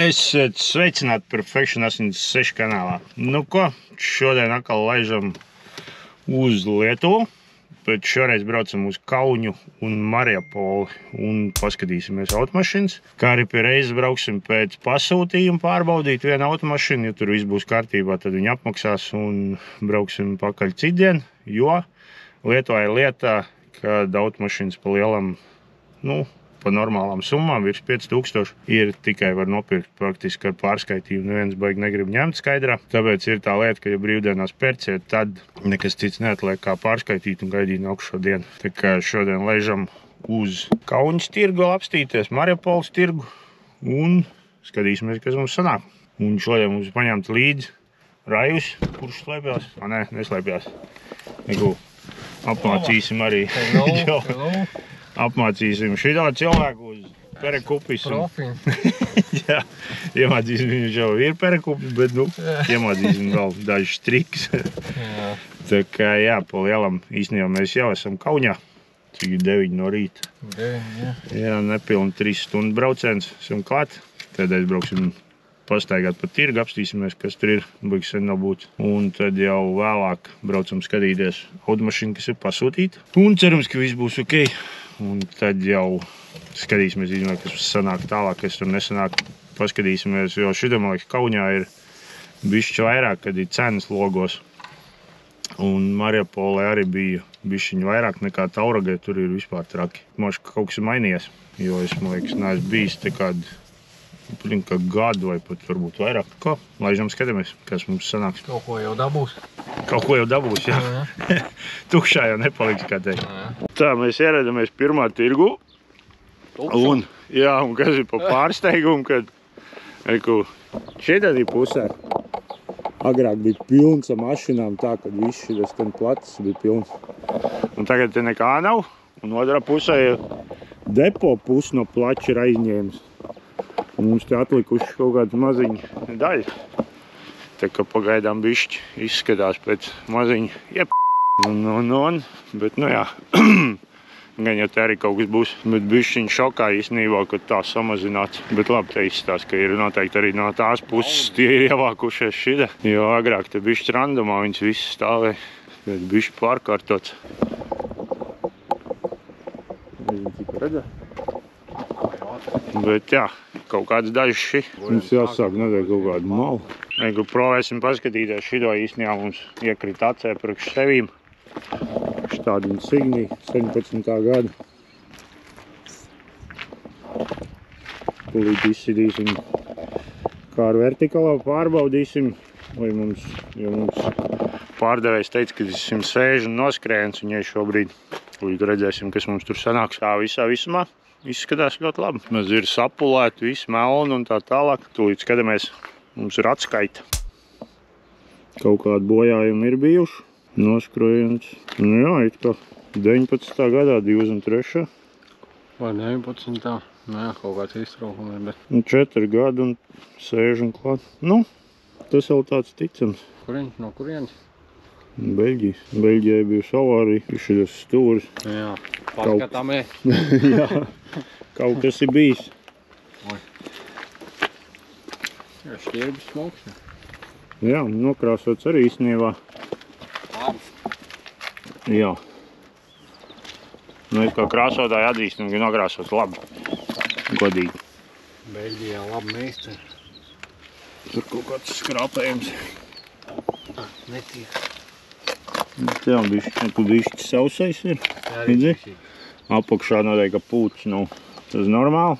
Esiet sveicināti Perfection 86 kanālā. Nu ko, šodien atkal laižam uz Lietuvu, bet šoreiz braucam uz Kauņu un Mariupoli un paskatīsimies automašīnas. Kā arī pie reizes brauksim pēc pasūtījuma pārbaudīt vienu automašīnu. Ja tur viss būs kārtībā, tad viņi apmaksās un brauksim pakaļ citdien, jo Lietuvā ir lietā, kad automašīnas pa lielam, pa normālām summām, virs 5000, ir tikai var nopirkt praktiski ar pārskaitījumu. Neviens baigi negrib ņemt skaidrā. Tāpēc ir tā lieta, ka ja brīvdienās pērciet, tad nekas cits neatliek kā pārskaitīt un gaidīt nākušo dienu. Tā kā šodien laižam uz Kauņas tirgu apstīties, Mariupoles tirgu un skatīsimies, kas mums sanāk. Un šodien mums paņemt līdzi Rajus, kurš slēpjās. Nē, neslēpjās. Apmācīsim arī. Apmācīsim šitā cilvēku uz perekupis. Jā, iemācīsim viņu jau ir perekupis, bet iemācīsim vēl dažus triks. Tā kā jā, pa lielam īstenībā mēs jau esam Kauņā. Cik ir 9 no rīta. 9, jā, nepilni 3 stundu brauciens esam klāt. Tādēļ brauksim pastaigāt pa tirgu, apstīsimies, kas tur ir, baigs sen nav būt. Un tad jau vēlāk braucam skatīties automašīnu, kas ir pasūtīta. Un cerams, ka viss būs ok. Un tad jau skatīsimies, kas sanāk tālāk, kas tur nesanāk. Paskatīsimies, jo šitam, man liekas, Kauņā ir bišķi vairāk, kad ir cenas logos. Un Mariupolē arī bija bišķiņi vairāk nekā Tauragai, tur ir vispār traki. Moši, ka kaut kas ir mainījies, jo es, man liekas, neesmu bijis te kādu gadu vai pat varbūt vairāk. Ko? Laižam skatāmies, kas mums sanāks. Kaut ko jau dabūs. Kaut ko jau dabūs, jā. Tukšā jau nepaliks, kā teikt. Tā, mēs ieradāmies pirmā tirgu. Un kas ir pa pārsteigumu, kad šitādī pusē agrāk bija pilns ar mašinām tā, kad viss šitas ten placis bija pilns. Un tagad te nekā nav. Un otrā pusē depo pusi no plača ir aizņēmis. Un mums te atlikuši kaut kādu maziņu daļu. Tā kā pagaidām bišķi izskatās pēc maziņu bet jā. Gan jau te arī kaut kas būs. Bet bišķiņ šokā īstenībā, kad tā samazināts. Bet labi, te izstās, ka ir noteikti arī no tās puses tie ir ievākušies šita. Jo agrāk te bišķi randomā viņas visi stāvēja. Bet bišķi pārkārtots. Nezinu, cik redzē. Bet jā, kaut kāds dažs šī. Mums jāsāk nedēļ kaut kādu malu. Provēsim paskatīties, šito īstenībā mums iekrita acē priekš sevīm. Štādi Insignija, 17. gada. Tūlīt izsidīsim, kā ar vertikālā pārbaudīsim. Jo mums pārdevējs teica, ka 160 noskrējiens viņai šobrīd. Tūlīt redzēsim, kas mums tur sanāks. Tā visā visumā izskatās ļoti labi. Mēs ir sapulēti, viss melni un tā tālāk. Tūlīt skatāmies, mums ir atskaita. Kaut kādi bojājumi ir bijuši. Noskrojiens. Jā, it kā 19. gadā, 23. Vai 19. Jā, kaut kāds iztraukums ir, bet... 4 gadi un 60 klāt. Tas jau tāds ticams. No kurienes? Beļģijas. Beļģijai bija avārija, šitas stūris. Jā, paskatāmies. Jā, kaut kas ir bijis. Jā, šķirbis smoks. Jā, nokrāsots arī īstenībā. Jā. Es kā krāsotāji atzīstam, ka nokrāsots labi. Godīgi. Beļģijā labi meistari. Tur kaut kāds skrāpējums. Netiek. Jā, bišķi sausais ir. Apakšā noteikti, ka pūts, tas normāli.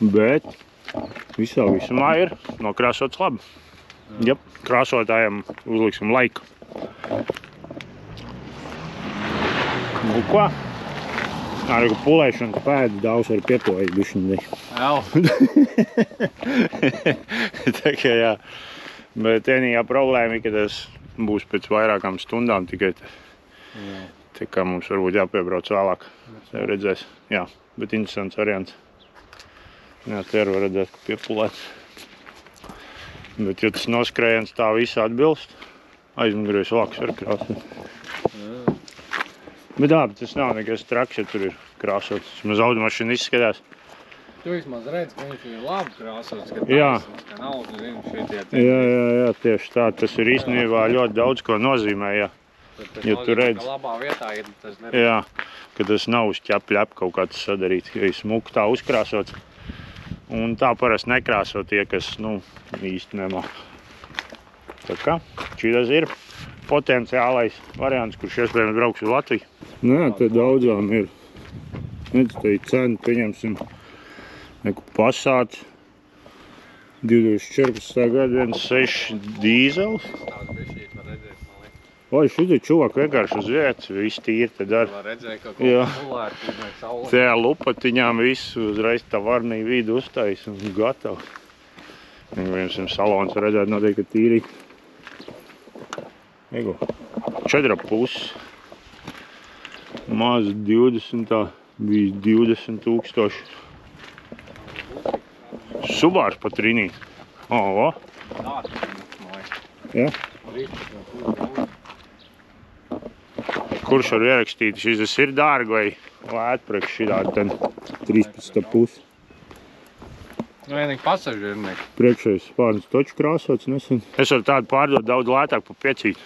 Bet visā visumā ir nokrāsots labi. Ja krāsotājiem uzliksim laiku. Ko? Arī pulēšanas pēdas daudz arī piepojas bišķiņi. Tā kā jā. Bet vienīgā problēma ir, ka tas būs pēc vairākām stundām tikai te. Tā kā mums varbūt jāpiebrauc vēlāk. Tev redzēs. Jā, bet interesants variants. Jā, te var redzēt, ka piepulēts. Bet, ja tas noskrējiens tā visa atbilst, aizmugurēs vāks var krāsot. Bet tas nav nekas traks, ja tur ir krāsots. Maz automašīna izskatās. Tu vismaz redz, ka viņš ir labi krāsots, ka Jā. taisnīgs, ka nav, zinu, šitie Jā, tieši tā. Tas ir īstenībā ļoti daudz ko nozīmē, ja tu redz. Ka labā vietā ir tas neredz. Jā, ka tas nav uz ķep-ļep kaut kāds sadarīt, ja ir smuki tā uzkrāsots. Un tā parasti nekrāso tie, kas, īsti nemā. Tā kā, šitas ir potenciālais variants, kurš iespējams brauks uz Latviju. Nē, te daudzām ir. Nedz, te ir cena, pieņemsim, neku Passat. 2014. gada 1.6 dīzels. Tāds bišķīt var redzēt, man liekas. Oi, šitie čuvaki vienkārši uz vietas, viss tīri te dara. Var redzēt, ka Jā. kaut pulēr, kur saulē. Tajā lupatiņām visu uzreiz tā varnī vidu uztais un gatavi. Vienam salons redzēt noteikti tīri. Ego. 4,5. Maz 20, tā bija 20 000. Subārs pat rinīt. O. Jā. Kurš var ierakstīt, šis ir dārgi vai lēt priekš šitādi ten 13,5. Vienīgi pasažiernieki. Priekšējais spārns toču krāsots nesen. Es varu tādu pārdot daudz lētāk pa 5.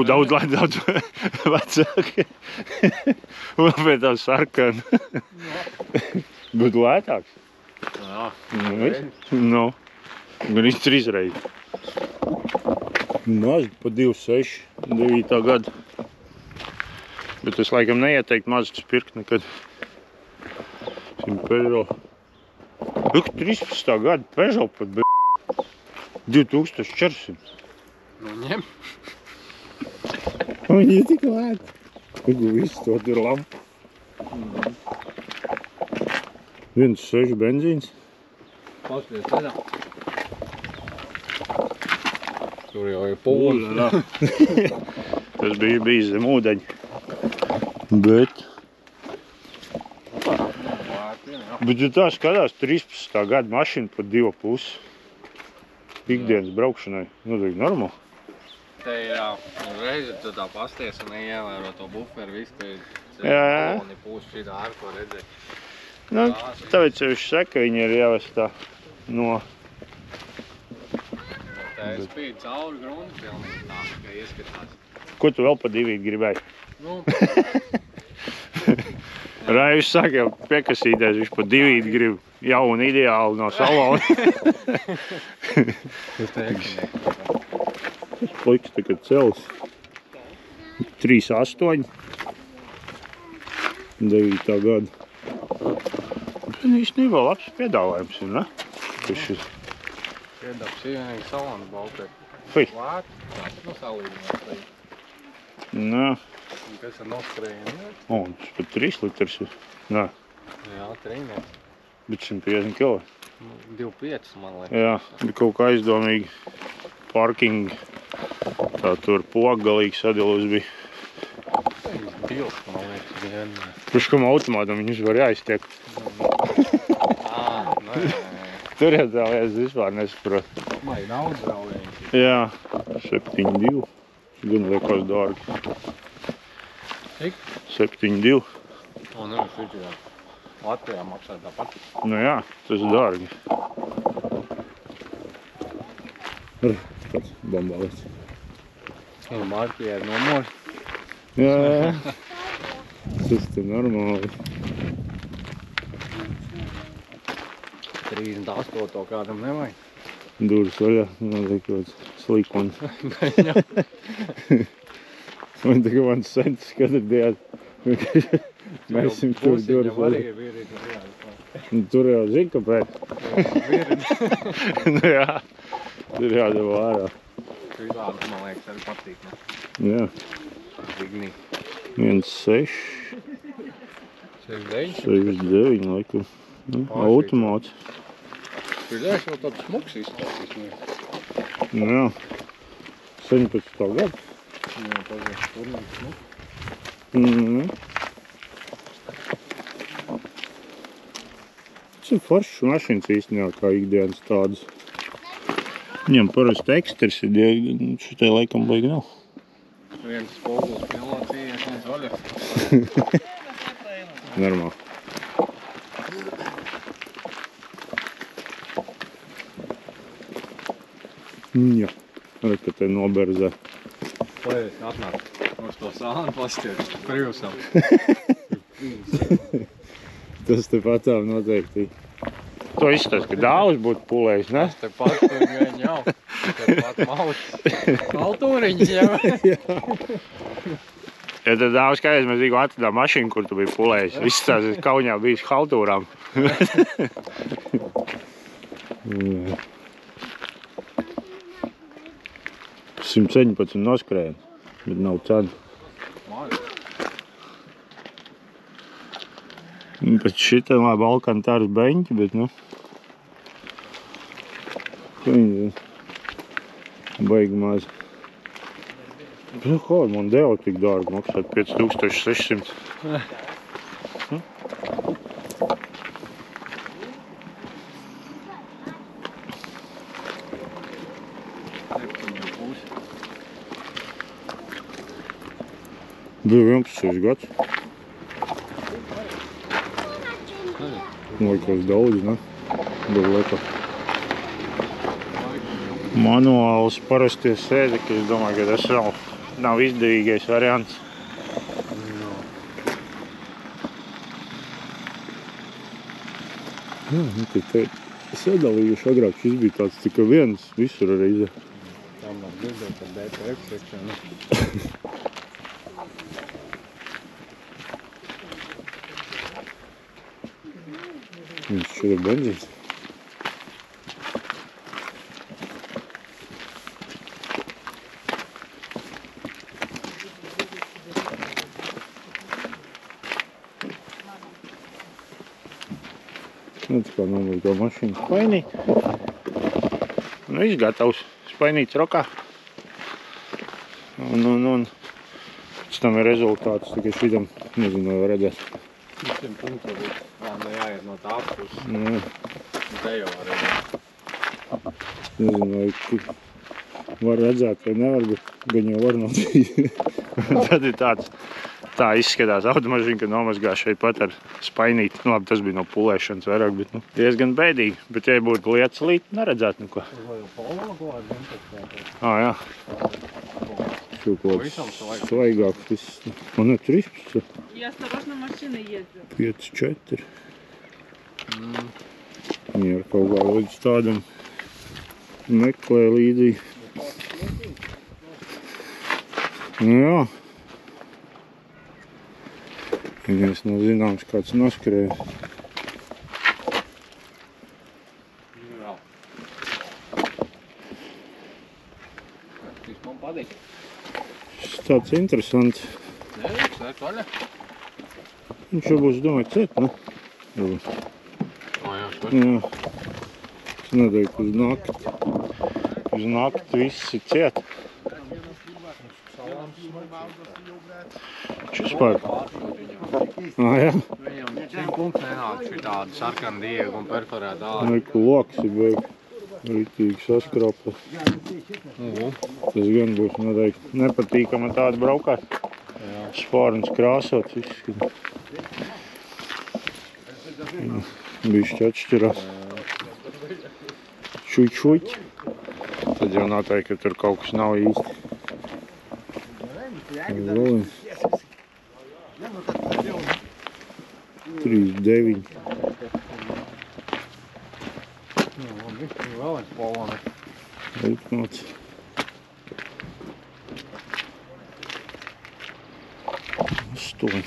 Daudz vecāk. Un pēc tā sarkana. Bet lētāks. Jā. Gan viņš 3 reizi. Maz pa 2,6. 9. gada. Bet es laikam neieteiktu mazus pirkt nekad. 100 Peugeot. 13. gada Peugeot pat 2400. Ņem. Viņi ir tik lēti. Viss to ir lampa. 1,6 benzīns. Paskaties ceļā. Tur jau ir pūļa. Tas bija bijis zem ūdeņa. Bet, ja tā skatās, 13. gada mašina pat 2,5. Ikdienas braukšanai. Noteikti normāli. Te ir reizi tu tā pasties un neievēro to buferu, visu te Jā. koloni pūs šitā ar ko redzēt. Tāpēc viņš saka, viņi ir ievestā no... Te spīd cauri grunti pilnīgi tā, ka ieskatās. Ko tu vēl pa 2 gribēji? Raivis saka, jau piekasīties, viņš pa 2 grib jaunu ideālu no salona. Es teiktu, Pliks tagad cels. 3,8. 9. gada. Īstenībā labs piedāvājums ir, ne? Piedabs vienīgi salonu baltē. Fui. Lāt, tāds salīdināt. Nā. Un kas ar noskrējienu? Tas pat 3 litrs ir. Nā, Jā, trīnieks. bet 150 kg. 2,5 man liekas. Jā, bija kaut kā aizdomīgi. Parking. Tā tur poggalīgi sadilus bija. Pils, man liekas, vienmēr. Kurš kam automātam viņš var jāiztiek. Nē. Tur jau tā lietas vispār nesaprot. Maigi daudz draujīgi. Jā, 7,2. Gan liekas dārgi. Cik? 7,2. Šitajā Latvijā maksā tāpat. Nu jā, tas ir dārgi. Kāds bombālis. Un Marki ir numurs. Jā. Tas te normāli. 38. kādam nevajag. Durvis vaļā, noteikti kaut kāds slīkons. Man tagad mans sentis katru dienu. Mēsim tur durvis vaļā. Tur jau zini, kāpēc. Nu jā, tur jādeva ārā. Šitādus, man liekas, arī patīk. Jā. Vignī. 1,6. 69. 69 laikam. Automāts. Šitājs vēl tāds smuks izstāstīs. Nu jā. 17. gada. Jā, pazies, tur nav smuks. Tas ir foršs mašīnas īstenībā kā ikdienas tādas. Viņam parasti eksters ir diezgan, šitai laikam baigi nav. Viens spoguls pilots ies, viens vaļā. Normāli. Jā, arī, ka te noberzē. Lai atnāk uz to sānu pastiet, privsam. Tas te patām noteikti. To izstāst, ka daudz būtu pulējis, ne? Tas te pat tur gan jau. Te pat mauts. Kaltūriņš jau. Ja tad daudz skaidrs, mēs tikko atradā mašīnu, kur tu biji pulējis. Izstāst, ka Kaunijā bijis haltūrām. 117 noskrēja, bet nav cena. Pēc šitā labi Alkantāras beņķi, bet nu... Ko viņi baigi maz. Kā man deva tik dārgi maksāt? 5600. Bija 11 gads. Laikās daudz, ne? Bija lieta. Manuāls parastie sēdekļi, es domāju, ka tas vēl nav izdevīgais variants. Jā, nu te sadalījuši agrāk, šis bija tāds tikai viens visur reize. Tam var dzirdēt par DPF sekšanu. Viņš šeit ir benzīns. Redz, kā nomirgā mašīna spainīt. Nu, viss gatavs. Spainīts rokā. Un pēc tam ir rezultāts, tikai šitam nezinu, vai redzēt. 100 punktu būtu. Jā, nu jāiet no tā puses. Nu, Te jau var redzēt. nezinu, vai var redzēt, vai nevar, bet gan jau var notīt. Tad ir tāds, tā izskatās automašīna, ka nomazgā šeit pat ar spainīti. Nu, labi, tas bija no pulēšanas vairāk, bet nu, diezgan bēdīgi. Bet, ja būtu lietas līt, neredzētu neko. Jā. Kaut kāds svaigāks. Man ir 13. Я осторожно машины ездил. 5-4. Viņi ar kaut kā līdz tādam meklē līdī. Jā. Viņas nav zināms, kāds noskrēja. Šis man patīk. Šis tāds interesants. Nē, sēk vaļa. Viņš jau būs, domāju, ciet, ne? Jā, šeit. Jā. Es neteiktu uz nakti. Uz nakti viss ir ciet. Šis pār. Jā. Viņam 100 punkts nenāk šī tāda sarkana diega un perforēta āda. Neku loks ir beig. Ritīgi saskrapa. Tas gan būs noteikti nepatīkama tāda braukāt. Spārns krāsots izskatās. Bišķi atšķirās. Čuķ. Tad jau noteikti, ka tur kaut kas nav īsti. 3,9. Vēl viens poloni. Riknots. Astoņi.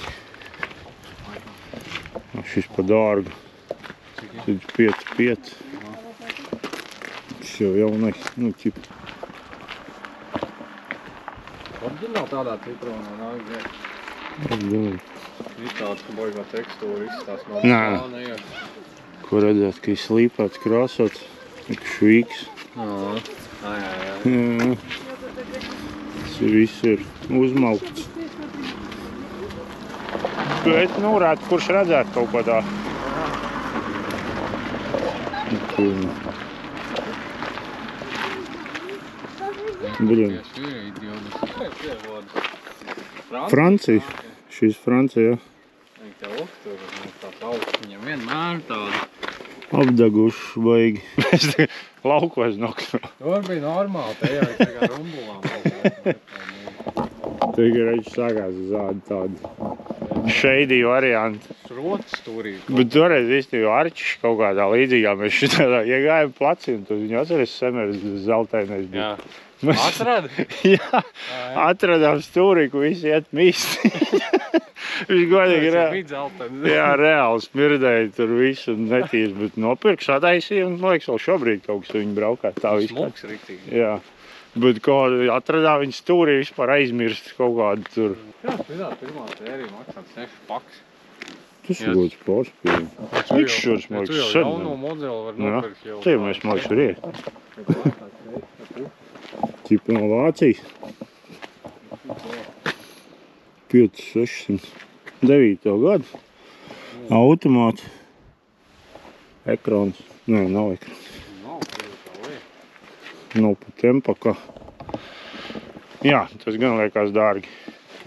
Šis pa dārgu. Tad 5,5. Šis jau jaunais. Nu, ķip. Orģināli tādā citrona nāk, jā. Ir tāds, ka baigā tekstūra izstās no Nē. plāna, jā. Ko redzēt, ka ir slīpāts, krāsots. Švīks. Jā. Tas viss ir uzmalkts. Bet, nu, varētu kurš redzēt kaut ko tā. Blin. Francija. Šis Francija, jā. Viņa te uztur, tās augsts viņam vienmēr tāda. Apdeguši baigi. Mēs laukos nokļu. Tur bija normāli, te jau ir tagad rumbulām. Tagad reizes sākās zādi tādi shady varianti. Šrots turīgi. Bet toreiz īstenībā Arčis kaut kādā līdzīgā mēs šitā iegājām placi un tu viņu atceries Semeris zeltainais bija. Jā. Mēs, Atradi? jā, atradām stūrī, ko visi iet mīst. Viņš godīgi reāli smirdēja tur visu netīrs, bet nopirka sataisīja un, liekas, vēl šobrīd kaut kas viņu braukā. Tā viss. Smuks riktīgi. Jā. Bet ko atradām viņa stūrī vispār aizmirst kaut kādu tur. Jā, pirmā sērija maksā 6 paks. Tas ir ļoti pārspīļi. Viņš šos māks sen. Tu jau jauno modeli var nopirkt jau. Tie mēs māks var iet. Tipa no Vācijas. 500, 9. gadu. Automāts. Ekrāns. Nē, nav ekrāns. Nav pat tempaka. Jā, tas gan liekas dārgi.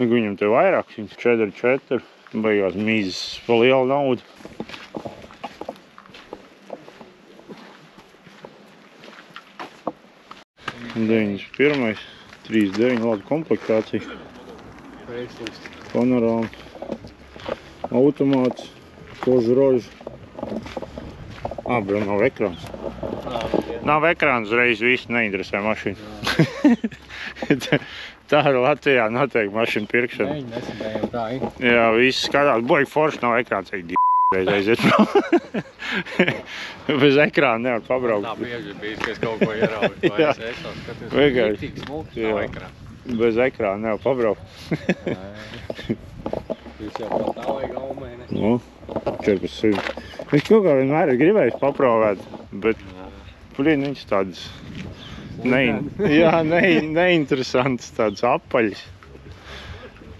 Viņam te vairāks, viņš 4, beigās mīzes pa lielu naudu. Un 91. 39, laba komplektācija. Panorāma. Automāts. Kožu rožu. Bet nav ekrāns. Nav ekrāns, uzreiz viss neinteresē mašīnu. Tā ir Latvijā noteikti mašīnu pirkšana. Viņi nesadējām tā, Jā, viss skatās. Boigi forši nav ekrāns. Reiz aiziet prom. Bez ekrāna nevar pabraukt. Tā bieži bijis, ka es kaut ko ierauju. Vai es esmu skaties. Vienkārši. Rītīgs smuks, nav ekrāns. Bez ekrāna nevar pabraukt. Jūs jau pat tā vajag aumēni. Nu, 1400. Viņš kaut kā vienmēr ir gribējis paprovēt, bet viņš tāds neinteresants, tāds apaļs.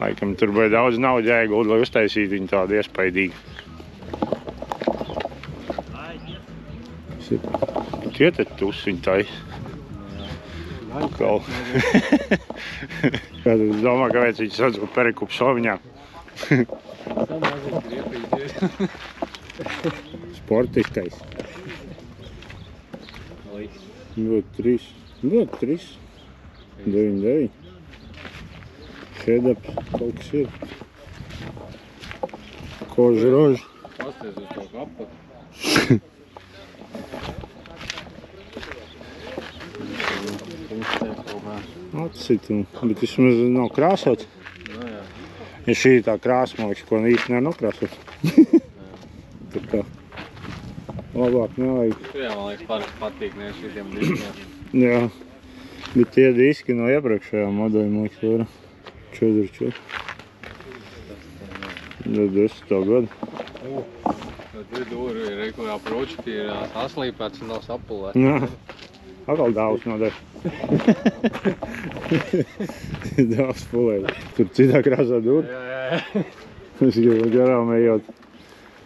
Laikam tur bija daudz naudu jāieguld, lai uztaisītu viņu tādu iespaidīgu. Tie te tusiņi taisa. Es domāju, kāpēc viņš sadzu perikupu soviņā. Sportiskais. Ļoti 3. 99. Head-ups kaut kas ir. Kožu rožu. Pasties uz to kapu. Atsit, bet vismaz nav krāsots. Ja šī ir tā krāsa, man liekas, ko īsti nevar nokrāsot. Tā kā labāk nevajag. Jā, man liekas, patīk nevis šitiem diskiem. Jā, bet tie diski no iepriekšējā modeļa, man liekas, var 4. 10. gadu. Tur dūri ir rekurā pročki, ir saslīpēts un nav sapulēts. Jā, atkal dāvs nodeļ. Dāvs pulēt. Tur citā krāsā dūri. Jā. Es gribu garām ejot,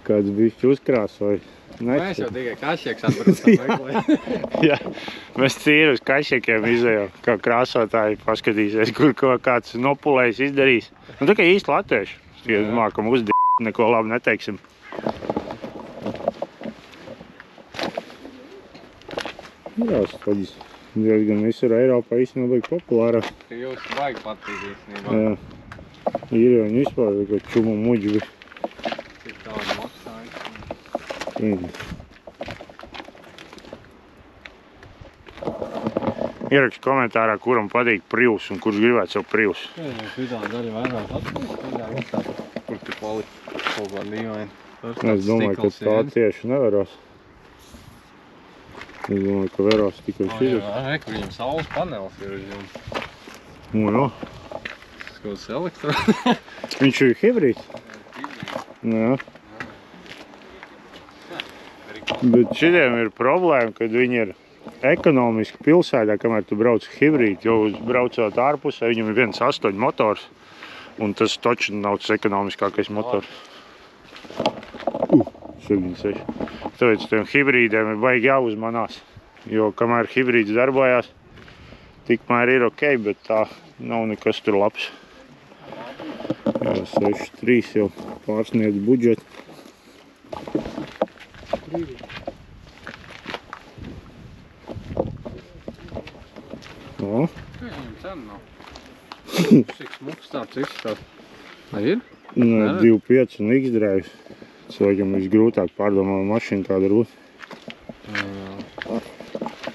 kāds bišķi uzkrāsoja. Mēs jau tikai kašieks atbraucam meklēt. Jā, mēs cīri uz kašiekiem izējām, kā krāsotāji paskatīsies, kur kāds nopulējis izdarīs. Nu, tikai īsti latvieši. Ja mākam neko labi neteiksim. Jā, staģis. Diezgan visur Eiropā īstenībā baigi populārā. Jūs baigi patīk īstenībā. Jā. Ir jau viņi vispār kā čumu muģi. Cik tādu maksāju. Ierakst komentārā, kuram patīk Prius un kurš gribētu savu Prius. Jā, šitā daļa vairāk atpūst. Kur tu palika kaut kā dīvaini. Es domāju, ka tā tieši nevarās. Es domāju, ka varās tikai šitā. Jā, ka viņam saules panelis ir uz jums. No. Tas kaut kas elektro. Viņš ir hibrīds. Jā. Bet šitiem ir problēma, kad viņi ir ekonomiski pilsētā, kamēr tu brauc hibrīdi, jo braucot ārpusē, viņam ir 1.8 motors, un tas toči nav tas ekonomiskākais motors. 76. Tāpēc tiem hibrīdiem ir baigi jāuzmanās, jo kamēr hibrīds darbojās, tikmēr ir ok, bet tā nav nekas tur labs. Jā, 6.3 jau pārsniedz budžetu. Cik smuks tāds izskatās. Ir? 2.5 un X-drive. Cilvēkam visgrūtāk pārdomā mašīnu kāda rūt.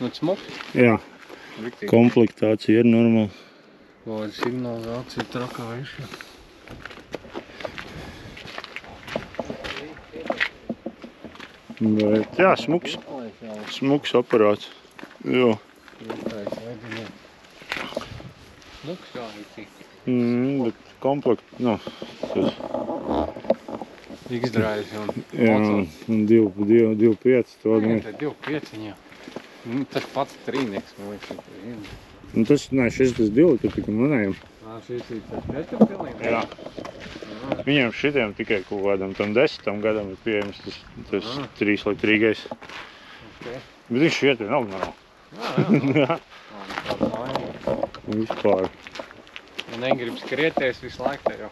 Nu, smuks. Jā, komplektācija ir normāla. Vai signalizācija trakā višķi. Bet jā, smuks aparāts. Jo. Smuks jā, ir. Bet komplekt, tas... X-drive un Jā, un 2.5 to Nē, 2.5 jā. Tas pats trīnieks, man liekas, ir. Un tas, šis tas 2, tur tikai manējam. Šis ir tas 4 pilnīgi? Jā. Viņiem šitiem tikai kaut kādam tam 10 gadam ir pieejams tas 3 litrīgais. Okay. Bet viņš šiet vienalga nav. Jā. Vispār. Ja negrib skrieties visu laiku te jau.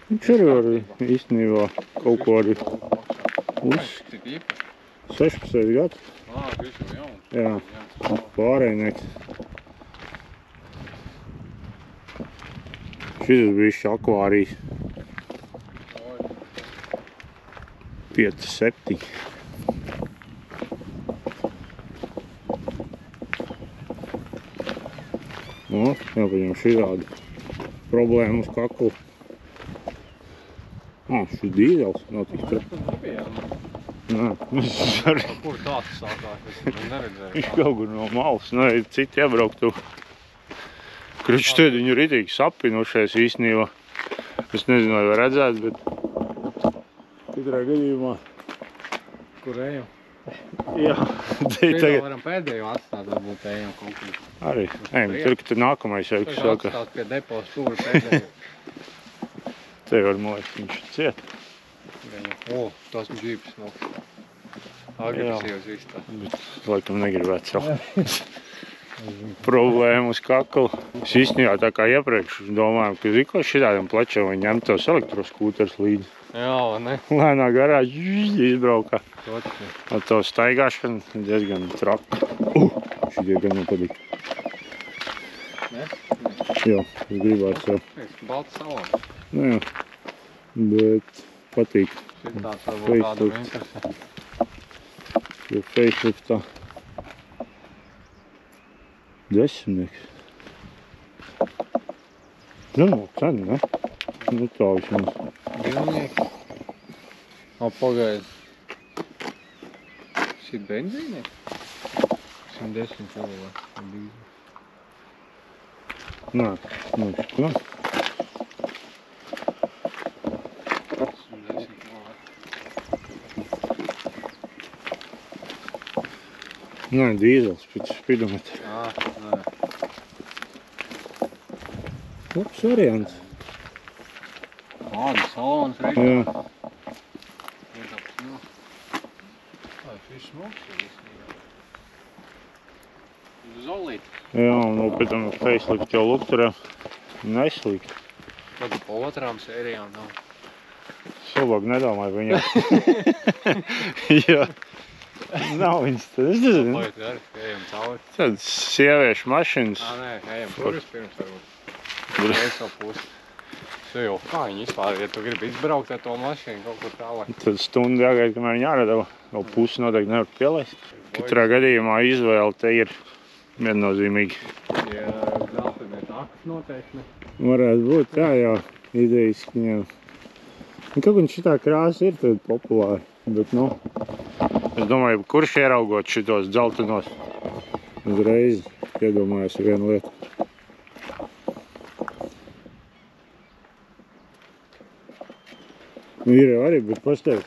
Viņš arī var īstenībā kaut ko arī uz 16 gads. Viņš jau jauns. Jā, pārējnieks. Šis bišķi akvārijas. 5-7. Jāpaņem šitādi problēmu uz kaklu. Šis dīzels nav tik traki. Nē, Kur tāds sākās? Es neredzēju. viņš kaut kur no malas. Ir citi iebrauktu. Kruč tad viņu ritīgi sapinušies īstenībā. Es nezinu, vai redzēt, bet katrā gadījumā. Kur ejam? Jā, Tagad varam pēdējo atstāt, varbūt ejam kaut kur. arī. Ejam, tur, ka tur nākamais jau, kas saka. Atstāt pie depo stūra pēdējo. Te var, man liekas, viņš ciet. Tas džīps nav. Agresīvs viss tā. Bet, laikam, negribētu savu problēmu uz kaklu. Es īstenībā tā kā iepriekš domājam, ka ziko šitādiem plečiem viņi ņem tos elektroskūters līdzi. Jā, vai ne? Lēnā garā izbraukā. Toči. Ar to staigāšanu diezgan traka. Šitie gan nepatīk. Ne? Jā, es gribētu sev. Balts salons. Nu jā, bet patīk. Šitās varbūt kādu interesē. Jo faceliftā 10. Nu, cena, ne? Nu tā vismaz. Bilnieki. Pagaid. Šī benzīnieki? 110 kW. Nē, šitā. 110 kW. Nē, dīzels pēc spidometra. Nē. Labs variants. Kāda salons Jā. reikā? Šis smuks ir visnībā. Zolīt. Jā, un pēc tam facelift jau lukturē neslīgt. Tad pa otrām sērijām nav. Labāk nedomāju viņam. Jā. Nav viņas tad, es nezinu. Paiet arī, ejam cauri. Tad sieviešu mašīnas. Nē, ejam tur vispirms varbūt. Es jau pusi. Jo, kā viņi vispār, ja tu gribi izbraukt ar to mašīnu kaut kur tālāk. Tad stundu jāgaida, kamēr viņi ārada. Vēl pusi noteikti nevar pielaist. Katrā gadījumā izvēle te ir viennozīmīgi. Ja zeltainē takas noteikti ne. Varētu būt, jā, idejiski viņam. Kaut gan šitā krāsa ir tad populāra, bet es domāju, kurš ieraugot šitos dzeltenos uzreiz iedomājas vienu lietu. Ir arī, bet pastāv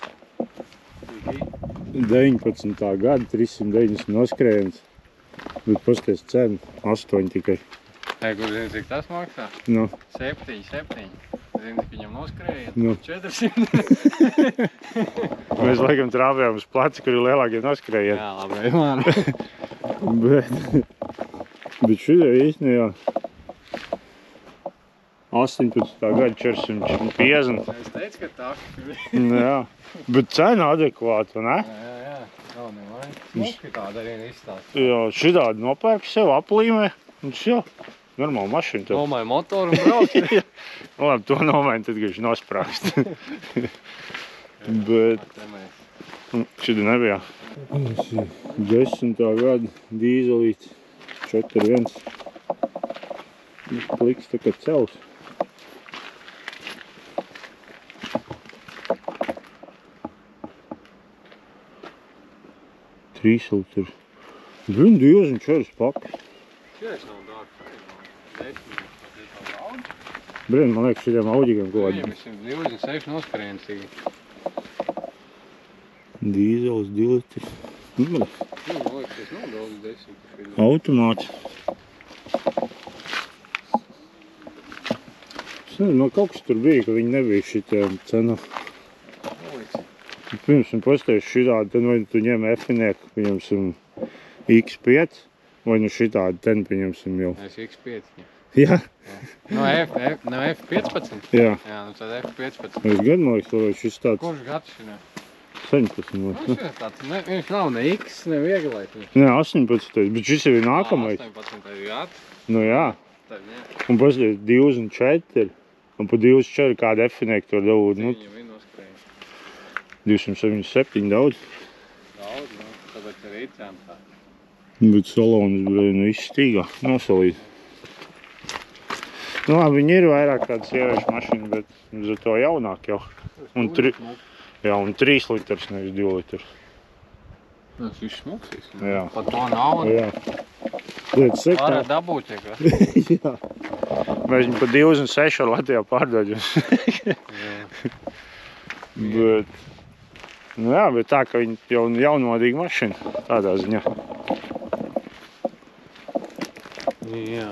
19. gada 390 noskrējiens, bet pastāv cena 8 tikai. Kur zini, cik tas maksā? 7. Zini, cik viņam noskrēja? 400. Mēs laikam trāpējām uz placi, kur ir lielākie noskrējieni. Jā, labi, man. Bet šitie īstenībā 18. gada 450. Es teicu, ka tā. Jā, bet cena adekvāta, ne? Jā. Nav nevajag. Smuki tāda arī izstāsta. Jā, šitādi nopērk sev aplīmē un šo. normāla mašīna. Tev. Nomāju motoru un braucu. Labi, to nomāju, tad, kad viņš nosprāst. Bet šitā nebija. 10. gada dīzelīts 4.1. Pliks tā kā cels. Trīslitri. Viņu 24 pakas. Šies nav dārgs. Brīn, man liekas, šitiem audīgiem kaut kādi. Viņam 26 noskrēns tīgi. Dīzels, 2 litri. Man liekas, tas nav daudz 10. Automāts. Es nezinu, man kaut kas tur bija, ka viņi nebija šitiem cenā. Pirms un pastājuši šitādi, tad vai tu ņem F-inieku, pieņemsim X5, vai nu šitādi, ten pieņemsim jau. Es X5. Jā? No F15? Jā. Jā, nu tad F15. Es gadu, man liekas, vai šis tāds Kurš gads šinā? 17, man Nu, liekas. šis tāds, viņš nav ne X, ne vieglais. Nē, 18, bet šis jau ir nākamais. 18 gads. Nu jā. Tad, jā. Un pastājuši 24, un pa 24 kādu F-inieku tur dabūt, nu, Viņam ir noskrējis. 277 daudz. Daudz, nu, tāpēc arī cēm tā. Bet salons bija nu izstīgā, nosalīt. Nu labi, viņi ir vairāk tāda sieviešu mašīna, bet uz to jaunāk jau. Un 3 litrs, nevis 2 litrs. Tas viss smuksīs. Jā. Pat to naudu. Jā. Lietas sektā. Varētu dabūt, ja kas. Jā. Mēs viņu pa 26 ar Latvijā pārdodam. Bet, nu jā, bet tā, ka viņi jau jaunmodīga mašīna, tādā ziņā. Jā.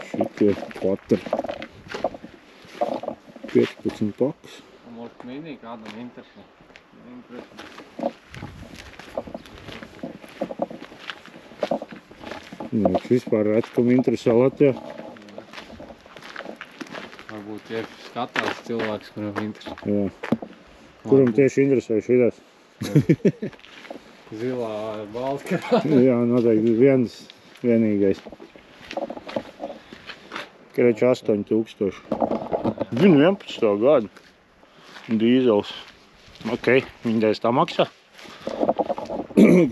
Šitie patri. 15 pakas. Mums mīnī kādam interesē. Nu, vispār redz, kam interesē Latvijā. Varbūt tie skatās cilvēks, kuram interesē. Jā. Kuram tieši interesē šitās? Zilā baltkarā. Jā, noteikti vienīgais. Kreč 8000. Viņu 11. gadu. Dīzels. Ok, viņa dēļ tā maksā.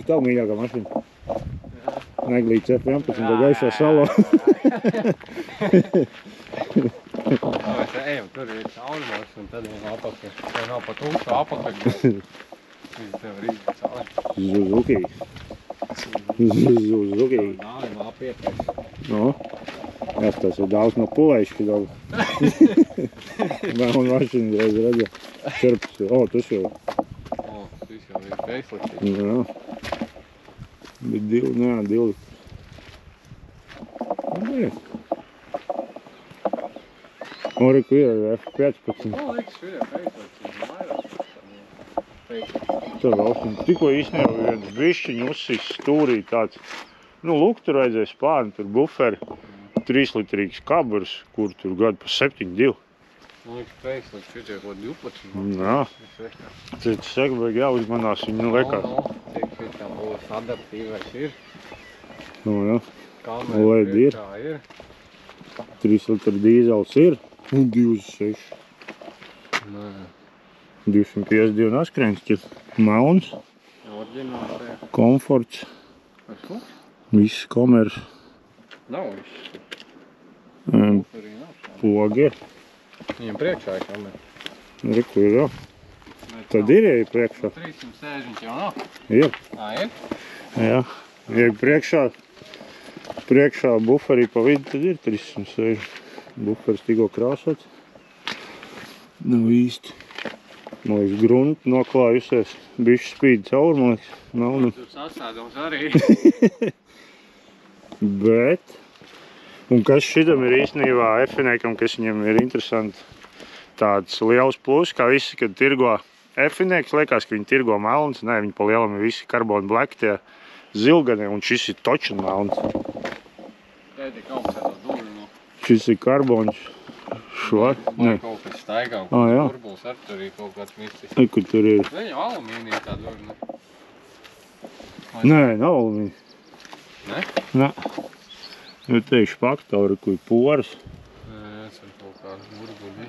Tavu mīļākā mašīna. Neglīts F11 gaišā salā. Mēs ejam, tur ir caurumos un tad ir apakaļ. Tev nav pat ūkā apakaļ. Viņš tev var izīt cauri. Suzuki. Suzuki. Dālim apiepēc. No. Jā, tas ir daudz no pulējuši daudz. Man mašīna reiz redzē. 14. O, tas jau. O, šis jau ir facelifting. Jā. Bet 2 litri. Nu, jā. Oriku ir F15. Nu, liekas, šī ir facelifting. Vairāk. Facelifting. Tā valstīm. Tikko īstenībā viens bišķiņ uzsīs stūrī tāds. Nu, lūk, tur vajadzēja spārni, tur buferi. 3 litrīgs kaburs, kur tur gadu pa 7,2. Nu, liekas, facelifting. Šī ir kaut 12. Jā. Tas saka, vajag jāuzmanās viņu lekās. Cik šī tam būs adaptīvais ir. Nu, jā. Kamera LED ir. priekšā ir. 3 litri dīzels ir. Un 26. Nē. 252 naskrēns, ir melns, Orģināls, jā. komforts, Vai tu? viss kameras, Nav viss. um, Arī nav šādi. pogi ir. Viņam priekšā ir kamera. Reku ir, jā. Tad ir, ja ir priekšā. 360 jau nav. Ir, Ir? jā. Ja ir priekšā buferī pa vidu, tad ir 360. Buferis tikko krāsots. Nav īsti. Man liekas, grunta noklājusies. Bišķi spīd cauri, man liekas. Nav, nu. Tur sasādums arī. Bet, un kas šitam ir īstenībā F-iniekam, kas viņam ir interesanti, tāds liels plus, kā visi, kad tirgo F-inieks, liekas, ka viņi tirgo melns, nē, viņi pa lielam ir visi carbon black, tie zilgani, un šis ir točan melns. Tēti kaut kas tāds dūri no. Šis ir karbons, šo, Man nē, kaut kas staigā, jā. turbuls ar tur ir kaut kāds mistis. kur tur ir. Viņa alumīnija tā dūri no. Nē, nav alumīni. Ne? Nē. Nu, te ir faktori, kur poras. Es ar kaut kādu burbuļi.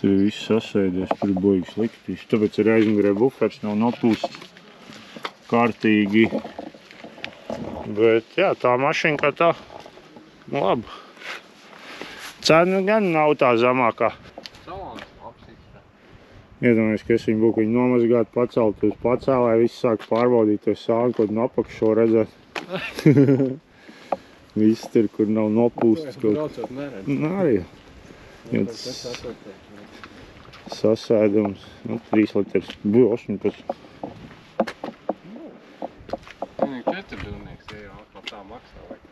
Tur viss sasēdies, tur baigi sliktīs. Tāpēc arī aizmugurē bufers nav nopūsts kārtīgi. Bet, jā, tā mašīna kā tā, labi. Cena gan nav tā zemākā. Salons apsīkstā. Iedomājies, ka es viņu būtu nomazgāt, pacelt uz pacēlē, viss sāk pārbaudīt to sānu, kaut no apakšo redzēt. Viss tur, kur nav nopūsts. Braucot neredz. Arī. Sasēdums, 3 litrs, būs 18. Vienīgi 4 dūnieks, ja jau atkal tā maksā vajag.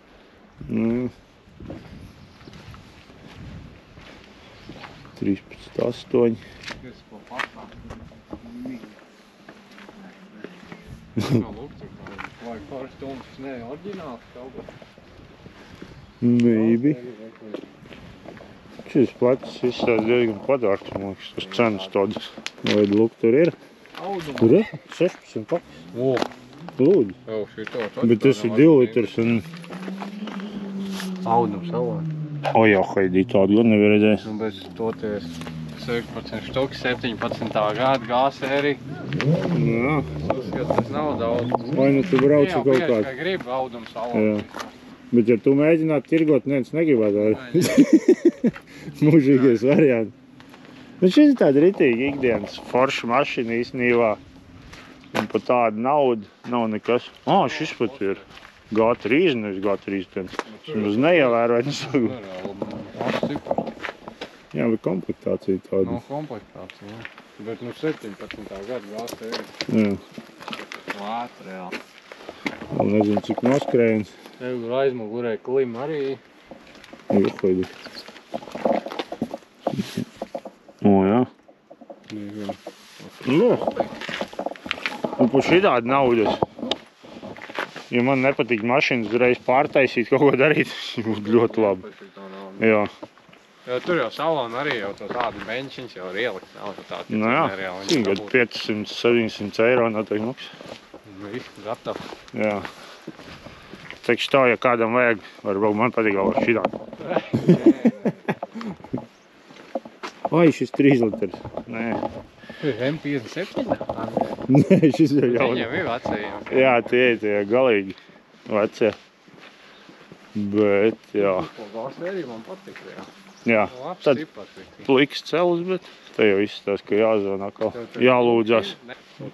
13,8. Kas ko pasā? Kā lukcik, vajag pāris stundas, ne, oriģināls kaut ko. Maybe. Šis plecs izstāst diezgan padārgs, man liekas, tas cenas tādas. Vai luk tur ir? Auduma. Tur ir 16 pakas. O, Lūdzu. jau šito. Bet tas ir 2 litrs un... Auduma salā. O jau, haidī, tādu gan nevar redzēt. Nu, bez toties 16 štuks, 17. gada gāsērija. Jā. Uzskat, tas nav daudz. Vai nu tu brauci kaut Bieži, kādu? ka grib auduma salā. Jā. Bet ja tu mēģinātu tirgot, neviens negribētu. Mūžīgais variants. Bet šis ir tāda ritīgi ikdienas forša mašīna īstenībā. Un par tādu naudu nav nekas. Šis pat ir G3, nevis G3. Uz neievēroju nesagu. Jā, bet komplektācija tāda. Nav komplektācija, jā. Bet 17. gada gāsērija. Jā. Lēt, reāli. Vēl nezinu, cik noskrējiens. Tev aizmugurē klim arī. Juhaidi. Jā. Nu par šitādu naudas. Ja man nepatīk mašīnas uzreiz pārtaisīt, kaut ko darīt, būtu ļoti labi. Jā. Jo tur jau salona arī jau to tādu benčiņš jau ir ielikt. Nu jā, gadu 500-700 eiro noteikti maksā. Viss gatav. Jā. Teikšu tā, ja kādam vajag, varbūt man patīk vēl šitādu. Vai, šis 3 litrs. Nē. M57? Nē, šis ir jau. Viņam ir vecajiem. Jā, tie galīgi vecie. Bet, jā. Gāsērija man patīk, jā. Jā, Labs tad cipars. pliks celis, bet te jau izstāst, ka jāzvan atkal, jālūdzās.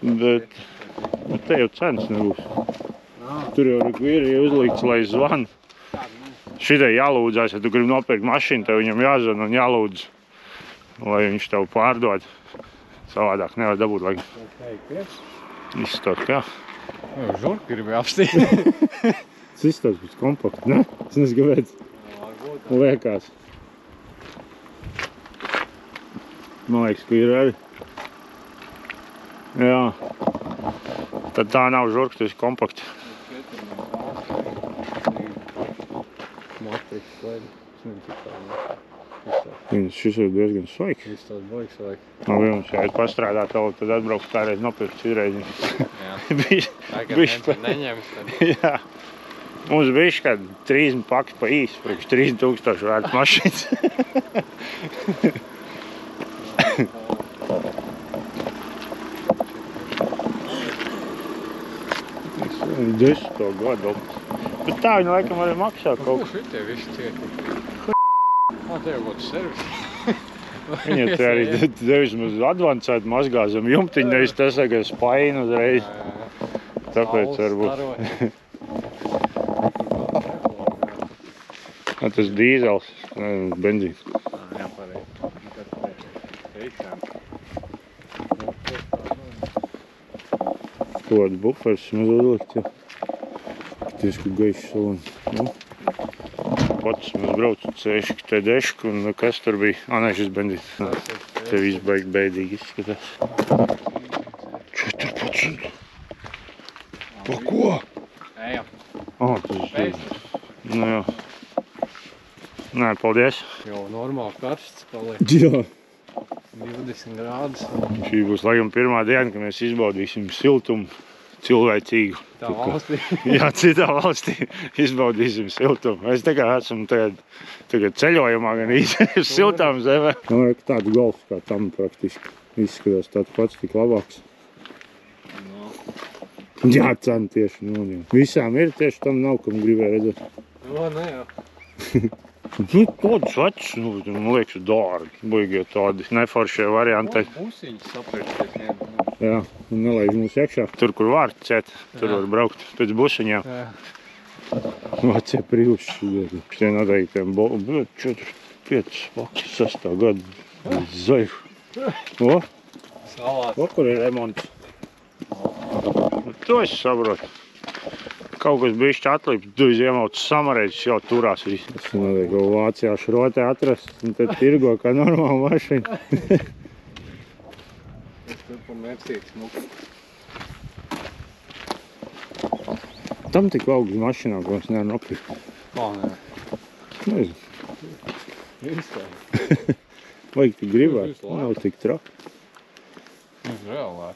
Bet te jau cenas nebūs. Tur jau ir uzlikts, lai zvan. Šitai jālūdzās, ja tu gribi nopirkt mašīnu, tev viņam jāzvan un jālūdz, lai viņš tev pārdod. Savādāk nevar dabūt, lai izstāst, kā. Žurki gribi apstīt. Tas izstāst pēc kompakta, ne? Es nezinu, kāpēc. Liekas. Man liekas, ka ir arī. Jā. Tad tā nav žurka, tas ir kompakta. Matriks, slaidi. Šis ir diezgan svaigs. Viss tās baigs vajag. Man vienmēr šeit pastrādāt vēl, tad atbrauks kādreiz nopirkt izreizi. Jā. Bišķi. Tagad neņems, tad. Jā. Mums bišķi, kad 30 pakas pa īsi, priekš 3000 vērts mašīnas. 10. gadu. Bet tā viņa laikam arī maksā kaut Ko šitie visi cieti? Te jau būtu servis. Viņa te arī devis mums advancēt mazgā zem jumtiņa, nevis tas, ka spaina uzreiz. Tāpēc varbūt. Tas dīzels, benzīns. Jā, pareizi. Kādu bufers mēs uzlikt, jā. Tiesku gaišs salon. Pats mēs braucu ceļšku te dešku un kas tur bija? Nē, šis benzīns. Te viss baigi bēdīgi izskatās. 14. Pa ko? Ejam. Tas ir. Nu jā. Nē, paldies. Jau normāli karsts paliek. Jā. 20 grādus. Šī būs laikam pirmā diena, kad mēs izbaudīsim siltumu cilvēcīgu. Tā valstī. Jā, citā valstī izbaudīsim siltumu. Mēs esam tagad ceļojumā gan īsti uz siltām zemē. Nu, tāds golfs kā tam praktiski izskatās tāds pats, tik labāks. Jā, cena tieši nodien. Visām ir, tieši tam nav, kam gribēja redzēt. Jā, ne jā. Tāds vecs, man liekas, dārgi. Baigie tādi neforšie varianti. Busiņas sapriekties ņem. Jā, un nelaiž mūs iekšā. Tur, kur var ciet, tur var braukt pēc busiņām. Jā. Vecie prīvuši. Šie noteiktiem 4, 5, 6 gadu. Zaifu. O, Salās. kur ir remonts. To es saprotu. Kaut kas bišķi atlīps, tu iemauts samarēģis, jau turās viss. Es nezinu, ko Vācijā šrotē atrast, un tad tirgo kā normāla mašīna. Es tur pa mērcīgs muku. Tam tik augsts mašīnā, ko es nevaru nopirkt. Kā nē? Nezinu, Vispār. vajag tik gribēt, Visu laiku. nav tik traki. Uz reālā.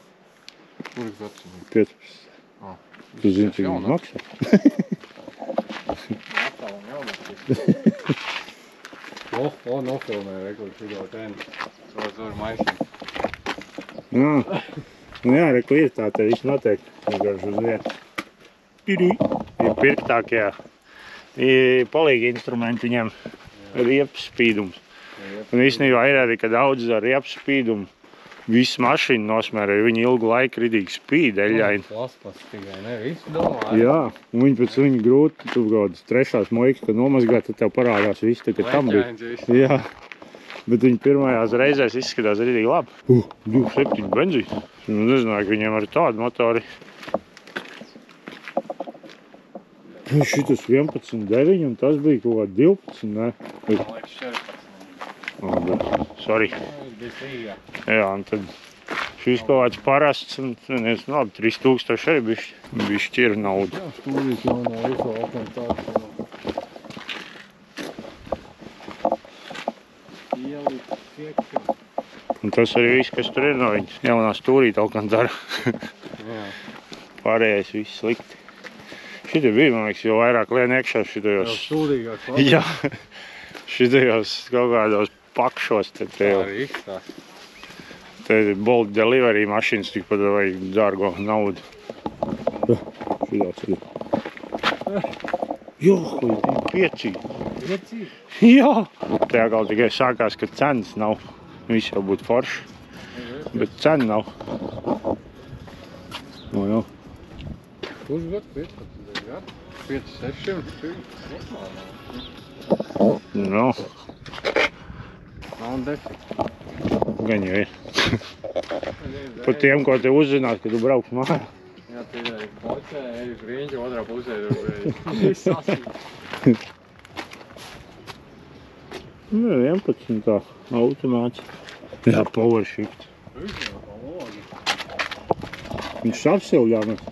Kuris gads viņam? 15. Ah. Tu zini, cik viņš maksā? Atālam jaunākais. Nofilmē rekordu video tēnu. Zvar maisīt. Jā, nu jā, reku ir tā, te viss noteikti. Vienkārši uz vietu. Ir pirktākie palīgi instrumenti viņam. Riepas spīdums. Un īstenībā ir arī, ka daudz ar riepas spīdumu visu mašīnu nosmērē, jo viņi ilgu laiku ridīgi spīd eļļaini. Plaspas tikai, ne? Visu domā. Jā, un viņi pēc viņa grūti, tu kādas trešās moikas, kad nomazgā, tad tev parādās viss, tā, ka tam bija. Jā, bet viņi pirmajās reizēs izskatās ridīgi labi. 2,7 benzīns. Nu, nezināju, ka viņiem ar tādu motori. Šitas 11,9 un tas bija kaut kā 12, ne? Man liekas 14. Sorry. Bija sīgā. Jā, un tad šis kaut kāds parasts, un nezinu, labi, 3000 arī bišķi ir nauda. Jā, stūrīt jau no visu okam tāds. Ielikt iekšā. Un tas arī viss, kas tur ir no viņas jaunā stūrīta Alcantara. Jā. Pārējais viss slikti. Šitie bija, man liekas, jau vairāk lien iekšā Jau šitajos. stūrīgāk. Jā, šitajos kaut kādos pakšos. Tā arī izstās. Te ir Bolt delivery mašīnas, tikpat vajag dārgo naudu. Šitās ir. Jo, piecīgi. Piecīgi? Jā! Tajā gal tikai sākās, ka cenas nav. Viss jau būtu forši, bet cena nav. No, jā. Kurš gads? 15 gadu? 5, 600? No, Nav un defekts. gan jau ir. Par tiem, ko te uzzināt, kad tu brauks mājā. Jā, tie ir pocē, ej uz riņķi, otrā pusē tur viss sasīt. Nu, 11 tā automāts. Jā, power shift. Viņš apsilģāmies.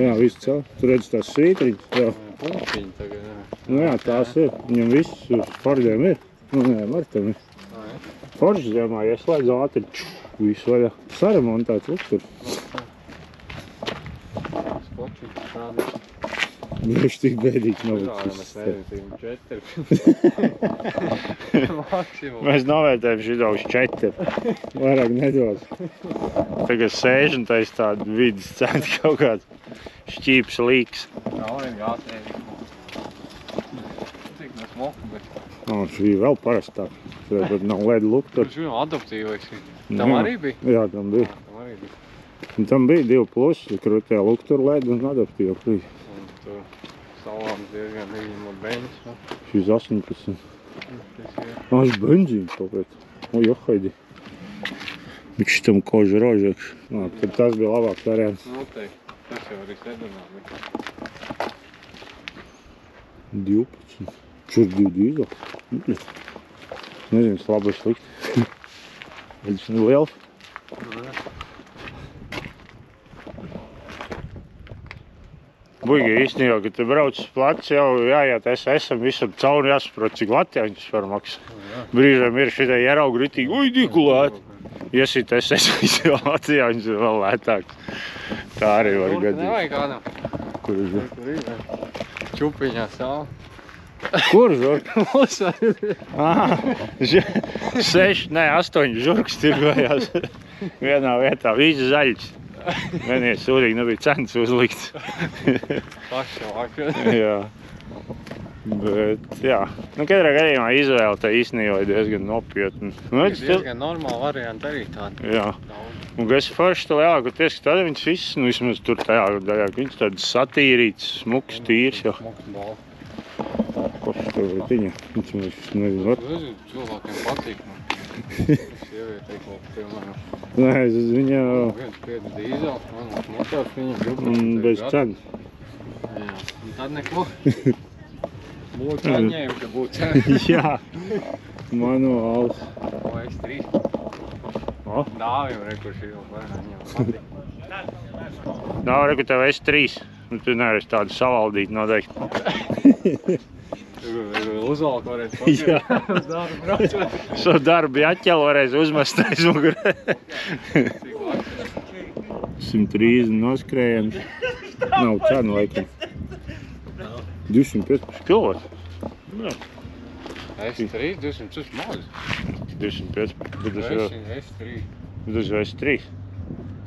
Jā, viss cēl. Tu redzi tās svītriņas. Jā. Punktiņi tagad, jā. Nu jā, tās ir. Viņam viss uz Fordiem ir. Nu, nē, Martam ir. Forši zemā ieslēdz ātri. Viss vaļā. Saremontēts lukturs. Skočiņi strādāt. Viņš tik bēdīgs nav. Jā, mēs nevientīm 4. Maksimum. Mēs novērtējam šito uz 4. Vairāk nedos. Tagad sēž un tais tādu vidas centi kaut kāds šķīps līks. Nav vien gātēji. Cik mēs moku, bet... Šī vēl parastāk. Tad nav LED lukturs. Kurš viņam adaptīvais ir? Tam arī bija? Jā, tam bija. Tam arī bija. Un tam bija 2+, krutē luktura LED un adaptīva. Un tur salām diezgan neviņama beņas. Šis 18. Tas ir. Viņš benzīns kaut pēc. O, johaidi. Viņš tam koža rožēkš. Tad tas bija labāks variants. Noteikti. Tas jau arī sedanā bija. 12. Čur 2 dīzel. Nezinu, labi slikti. Viņš ir liels. Buigi, īstenībā, kad te brauc plats, jau jāiet SS-am visam cauri jāsaprot, cik latjāņus var maksāt. Brīžiem ir šitai ieraugu ritīgi, uj, diku lēt. Iesit SS visi latjāņus ir vēl lētāks. Tā arī var Tur gadīt. nevajag kādam. Kur ir žurka? Tur ir, čupiņā sāl. Kur žurka? Mums var ir. 8 žurkas tirgojās vienā vietā. Visi zaļs. Vienīgi sūdīgi nebija cenas uzlikts. Paši vakar. Jā. Bet, jā. Nu, katrā gadījumā izvēle tā īstenībā ir diezgan nopietna. Nu, Ir diezgan normāli varianti arī tādi. jā. Un kas forši tā lielākoties, ka tad viņas visas, nu, vismaz tur tajā daļā, ka viņas tādas satīrītas, smuks, tīrs jau. Smuks balva. Ko tur viņa? Viņš mēs nezinu. Nezinu, cilvēkiem patīk. Sievietei kaut piemēram. Nē, viņa 1,5 dīzels, man motors viņam bez cenas. Jā, un tad neko. Būtu saņēmu, ka būtu cena. Jā. Manuāls. O, S3. O. Dāvim, kurš ir jau vairāk, viņam patīk. Nav reku tev S3. Nu, tu nevarēsi tādu savaldīt noteikti. Uzvalku varēs Jā. pakaļ. Uz darbu braucot. Savu darbu jāķelu varēs uzmest aiz mugurē. 130 noskrējams. Nav cena laikam. 215 kilovatu. S3, 200 uz maz. 215. Bet tas jau S3. S3.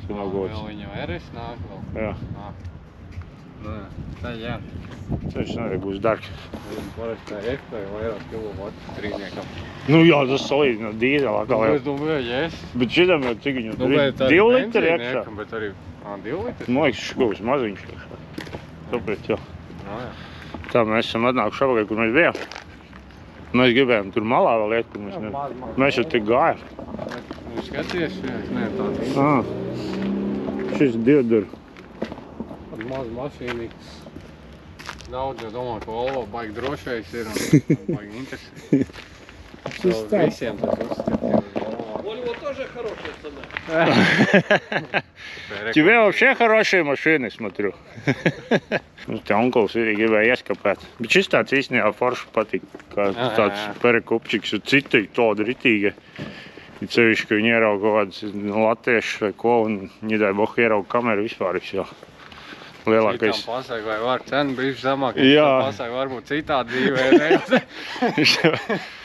Tas nav gods. Vēl viņam RS nāk vēl. Jā. Nē, tā jā. Viņš arī būs dārgs. Viņam parasti tā F vai vairāk kilovatu trīniekam. Nu jā, tas salīdz no dīzelā kā jau. Es domāju, yes. Bet šitam jau cik viņam tur ir? 2 litri iekšā. Bet arī 2 litri? Man liekas, šis kaut kas maziņš. Tāpēc jau. No, jā. Tā mēs esam atnākuši apakaļ, kur mēs bijām. Mēs gribējām tur malā vēl iet, kur mēs nevaram. Mēs jau tik gājām. Nu, skaties, ne, tāda Šis 2 dur. maz mašīnīgs. Daudz jau domā, ka Volvo baigi drošais ir un baigi interesē. Visiem tas uzskatījums Volvo. Volvo тоже хорошая цена. Тебе вообще хорошие машины, смотрю. Nu, te onkuls arī gribēja ieskapēt. Bet šis tāds īstenībā forši patīk. Kā tāds perekupčiks un citīgi tāda ritīga. Ir sevišķi, ka viņi ierauga kaut kādas latviešus vai ko un ņidai bohu ierauga kameru vispār jau. Lielākais. Citam pasaka, vai var cena bijuši zemāk, Jā. pasaka, varbūt citādi dzīvē nevis.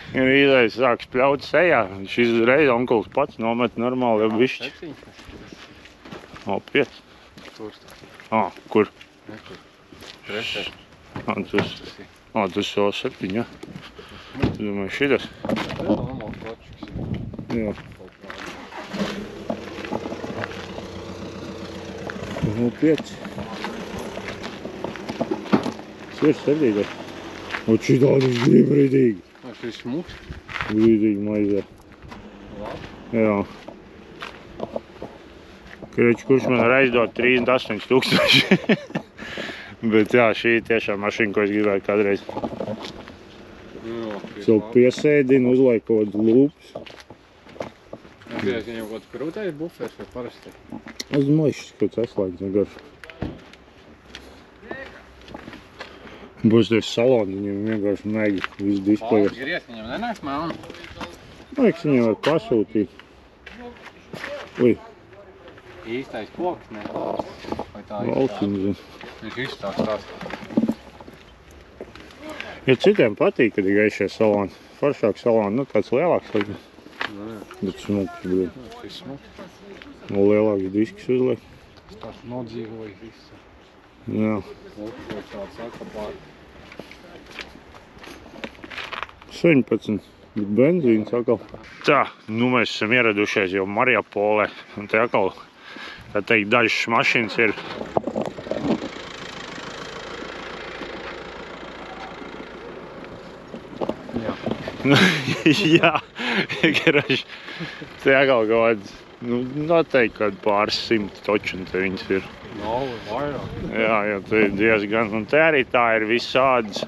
Ir īzais sāks pļaut sejā. Šis reiz onkuls pats nomet normāli jau bišķi. 7. O, 5. Tur. Kur? Nekur. Trešais. Tas jau 7, jā. Tu domāju, šitas? Tas normāls kočiks ir. Jā. O, 5. Svirs sardīgais. O, šitādas grib rīdīgi. Šis smuks. Rīdīgi maizē. Jā. Kreči, kurš man var aizdot 38 000. Bet jā, šī ir tiešām mašīna, ko es gribēju kādreiz. Savu piesēdinu, uzlaik kaut kādas lūpas. Viņam kaut kāds krūtais bufers vai parasti? Es domāju, šis kaut kāds atslēgts vienkārši. Būs tie saloni, viņiem vienkārši negi visu displejas. Gries, viņam nenāks melni? Liekas, viņiem var pasūtīt. Ui, Īstais koks, ne? Vai tā valciņš. Viņš izstāks tās. Ja citiem patīk, kad ir gaišie saloni. Foršāk saloni, nu tāds lielāks. Bet smuks, brīd. Šis smuks. Nu, lielāks disks uzliek. Tāds nodzīvojis viss. Jā. Lūk, vai tāds sakapāri. 17. Bet benzīns atkal. Tā, nu mēs esam ieradušies jau Mariapolē. Un te atkal, tā teikt, dažas mašīnas ir. Jā. Jā, garāži. Te atkal kaut kāds, nu, noteikti kādi pāris 100 toči, un te viņas ir. Nav vairāk. Jā, te ir diezgan, un te arī tā ir visādas.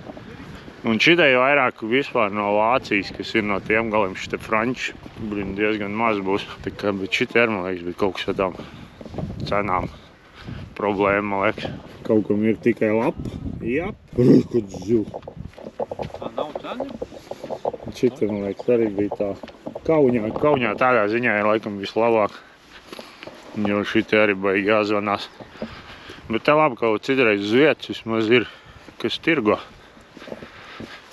Un šitai vairāk vispār no Vācijas, kas ir no tiem galiem, šitai franči, diezgan maz būs. Tā kā, bet šitai ir, man liekas, bet kaut kas ar tām cenām problēma, man liekas. Kaut kam ir tikai lapa. Jā, kad zil. Tā nav cena? Šita, man liekas, arī bija tā Kaunijā tādā ziņā ir laikam vislabāk. Jo šitai arī baigi jāzvanās. Bet tā labi, ka citreiz uz vietas vismaz ir, kas tirgo.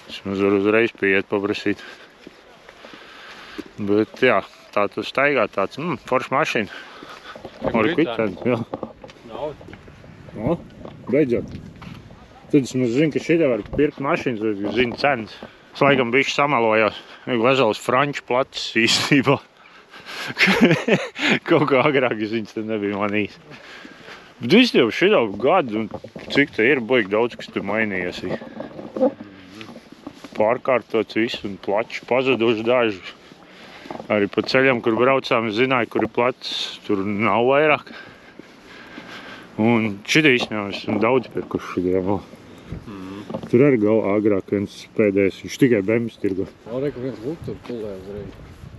Vismaz var uzreiz pieiet paprasīt. Bet jā, tā tu staigā tāds, forša mašīna. Ar kvitēnu, jā. Nauda. O, beidzot. Tad es zinu, ka šitā var pirkt mašīnas, bet zinu cenas. Es laikam bišķi samalojos. Vesels franču placis īstenībā. Kaut kā agrāk es viņas te nebija manījis. Bet viss jau šitā gadu, un cik te ir, baigi daudz, kas te mainījies. Pārkārtots viss un plačs pazuduši daži. Arī pa ceļam, kur braucām, es zināju, kur ir placis, tur nav vairāk. Un šitā īstenībā esmu daudz pirkuši šitiem. Tur arī galvā agrāk viens pēdējais, viņš tikai bembis tirgo. Jau reku viens lukturi pulē uzreiz.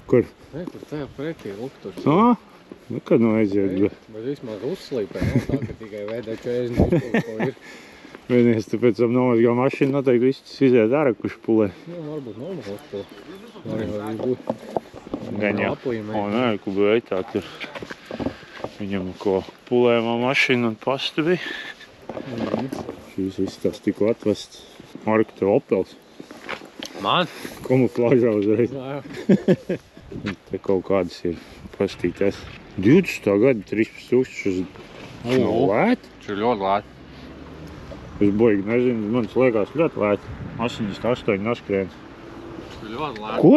Kur? Ne, tur tajā pretī lukturi. Nekad nav aiziet, Bet vismaz uzslīpē, nav tā, ka tikai vēdā 40 lukturi, ko ir. Vienīgs, tu pēc tam nomazgā mašīnu, noteikti viss iziet ārā, kurš pulē. Nu, varbūt nomazgāt to. Arī var būt. Gan jau. Nē, ku bija tā tur. Viņam ko pulējumā mašīna un pasta bija. Šīs viss tās tikko atvests. Marka, tev Opels. Man? Kamuflāžā uzreiz. Jā. Te kaut kādas ir pastītēs. 20. gada 13 000 nav lēti. Šī ir ļoti lēti. Es baigi nezinu, man liekas ļoti lēti. 88 noskrien. Šī ir ļoti lēti. Ko?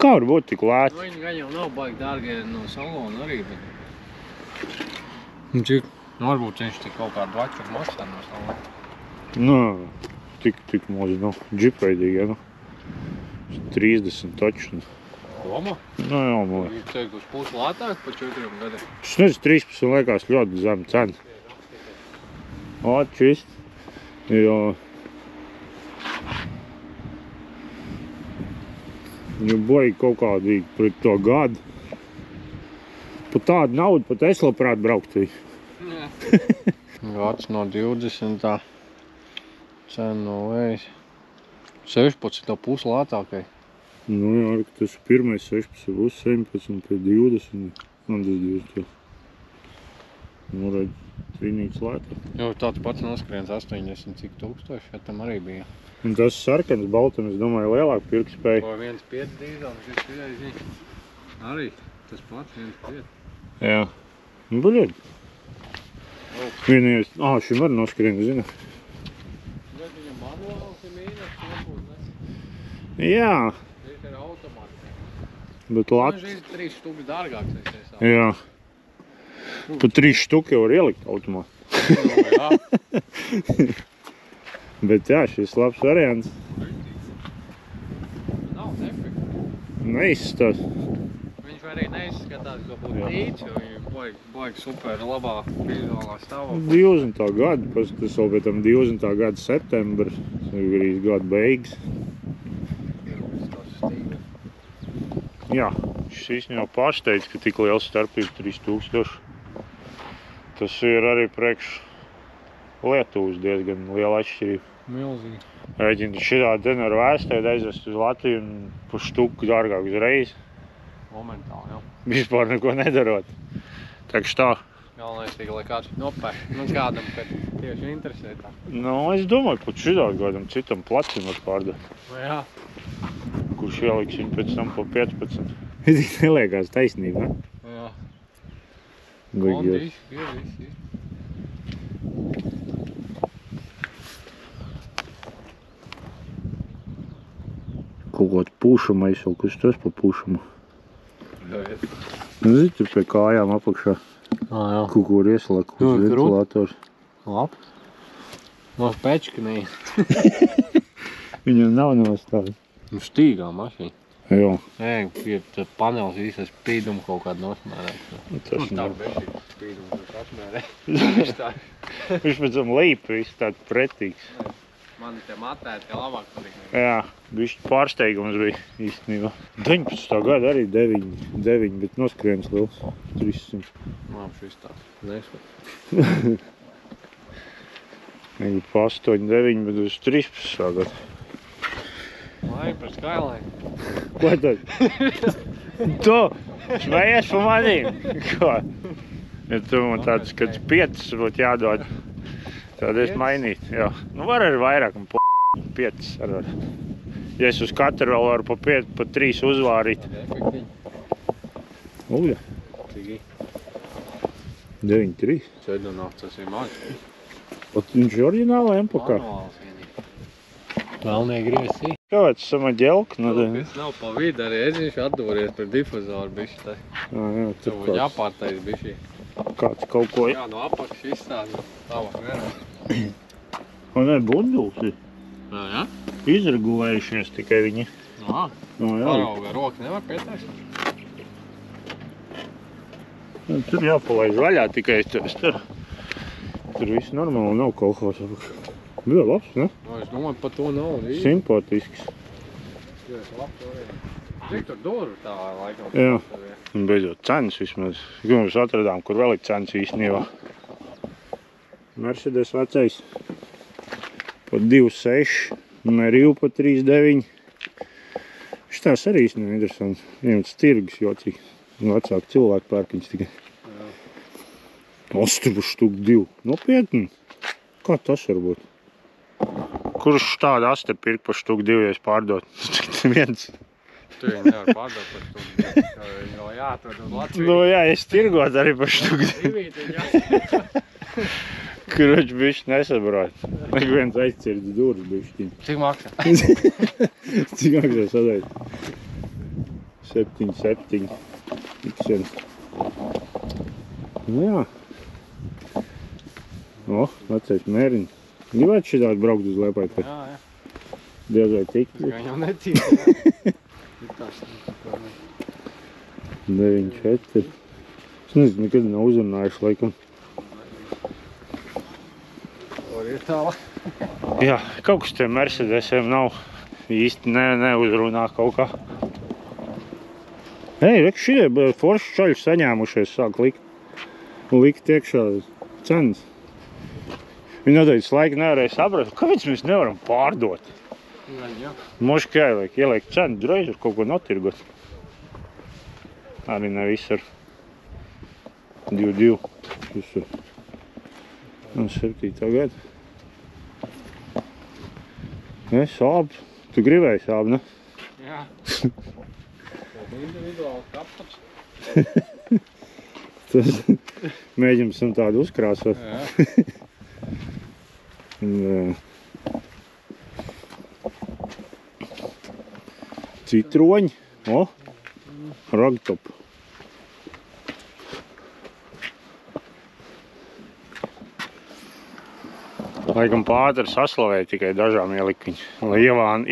Kā var būt tik lēti? Viņi gan jau nav baigi dārgie no salona arī, bet... Viņš ir... Varbūt viņš tik kaut kādu vaču maksā no salona. Nā, tik maz, džipveidīgi, ja, 30 taču. Doma? Jā, man. Viņš teik uz pusi lētāk pa 4 gadiem. Es nezinu, 13 liekas ļoti zem cena. Čist. Jo. Viņu baigi kaut kādīgi pret to gadu. Pat tādu naudu, pat es labprāt brauktu. Gads no 20. Cena no vējas. 16 no pusi lētākai. Nu jā, tas pirmais 16 būs 17, pēc 20. Man tas 20. Nu, redz, trīnīgs lētāk. Jo tāds pats noskriens 80 cik tūkstoši, ja tam arī bija. Un tas sarkans baltam, es domāju, lielāk pirktspēja. Ko 1,5 dīzels, šis ir arī tas pats 1,5. Jā. Nu, buļiet. Vienīgais, šim var noskrien, zina. Bet viņam manuāls ir mīnus, nebūs, ne? Jā. Šis ir automāts. Bet Šis ir 3 štuki dārgāks, es esmu. Jā. Pat 3 štuki jau var ielikt automātu. Jā. Bet jā, šis labs variants. Nav defekts. Neizstās. Viņš arī neizskatās, ka būtu tīts, jo viņš baigi super labā vizuālā stāvoklī. 20. gada, tas vēl pēc tam 20. gada septembris, arī gada beigas. Jā, šis īstenībā pārsteidz, ka tik liels starpība 3000. Tas ir arī priekš Lietuvas diezgan liela atšķirība. Milzīgi. Rēķini šitā dienu ar vēstēdi aizvest uz Latviju un pa štuku dārgāk uzreiz. Momentāli, jā. Vispār neko nedarot. Tā kā tā. Galvenais ir, lai kāds nopērk. Nu, kādam, kad tieši interesē tā. Nu, es domāju, pat šitā kādam citam placim var pārdot. Nu, jā. Kurš ieliks viņu pēc tam pa 15. Tik neliekās taisnība, ne? Jā. Gudīgi. Visi. Kaut kāds pūšama aizsaukt, kas tas pa pūšamu? Nu, zini, tur pie kājām apakšā. Jā. Kaut kur ieslēk uz ventilators. Labi. Mums pečka nē. Viņam nav nostāvis. Nu, stīgā mašīna. Jā. Ir tad panelis visas spīdumu kaut kādu nosmērēt. Tas Tā nav. bešīt spīdumu, kas apmērē. Viņš pēc tam leip viss tāds pretīgs. Man te matēt, ka labāk patīk. Jā, bišķi pārsteigums bija īstenībā. 19. gada arī 9, bet noskrienas liels. 300. Labi, šis tāds. Neskat. Viņi pa 8, 9, bet uz 13. gada. Lai, par Skyline. Ko tad? Tu! Smejies pa manīm! Ko? Ja tu man tāds, kad 5 būtu jādod, tad es mainītu, jā. Nu var arī vairāk, un 5 arī var. Ja es uz katru vēl varu pa 5, pa 3 uzvārīt. Uļa. Cik? 9,3. Ceļunāts, tas ir maz. Viņš ir oriģināla MPK. Manuāls vienīgi. Melnie griesi. Kāds samaģelka? Tas nav pa vidu, arī eziņš atdūries par difuzoru bišķi. Tā. Jā, Tev tur jāpārtais bišķi. kāds kaut ko... Jā, no apakšas izstāda. Tālāk vienā. O, ne, bunduls ir. Jā? Izregulējušies tikai viņi. Nā, No, jā. parauga roka nevar pietaist. Tur jāpalaiž vaļā tikai tur. Tur viss normāli, nav kaut ko apakšā. Bija labs, ne? No, es domāju, pa to nav. Simpatisks. Jā, es labs arī. Cik tur duru tā laikam? Jā. Un beidzot cenas vismaz. Mēs atradām, kur vēl ir cenas īstenībā. Mercedes vecais pa 2,6, Meriju pa 3,9. Šitās arī īstenībā interesants. Vienas tirgus jocīgi. Vecāki cilvēki pērk viņas tikai. 8 štuk 2. Nopietni. Kā tas var būt? Kurš tādu 8 pirk pa štuk 2, ja es pārdot? Viens. Tu viņi nevar pārdot par to. Viņi vēl jāatrod uz Latviju. Nu jā, es tirgot arī pa štuk 2. Divīti viņi jāatrod. Kruč bišķi nesabrāt. Nek viens aizcirds dūrs bišķi. Cik maksā? Cik maksā sadēt? 7. Iksens. Nu jā. O, vecais mēriņš. Gribētu šitādi braukt uz Liepāju? Jā. Diez vai tik? Tas gan jau netīk. 9,4. Es nezinu, nekad nav uzrunājuši laikam. Tur ir tālāk. Jā, kaut kas tiem Mercedesiem nav īsti neuzrunā kaut kā. Ei, šitie forši čaļi saņēmušies, sāk likt iekšā cenas. Viņi noteikti laika nevarēja saprast, kāpēc mēs nevaram pārdot. Moši kā ieliek cenu, reiz ar kaut ko notirgot. Arī ne viss ar 2,2. Visur. Un 7. gada. Ne, sāp. Tu gribēji sāp, ne? Jā. Individuāli kaptaps. Tas mēģinam esam tādu uzkrāsot. Jā. Citroņi. O, ragtop. Laikam pātri saslavēja tikai dažām ielikiņas, lai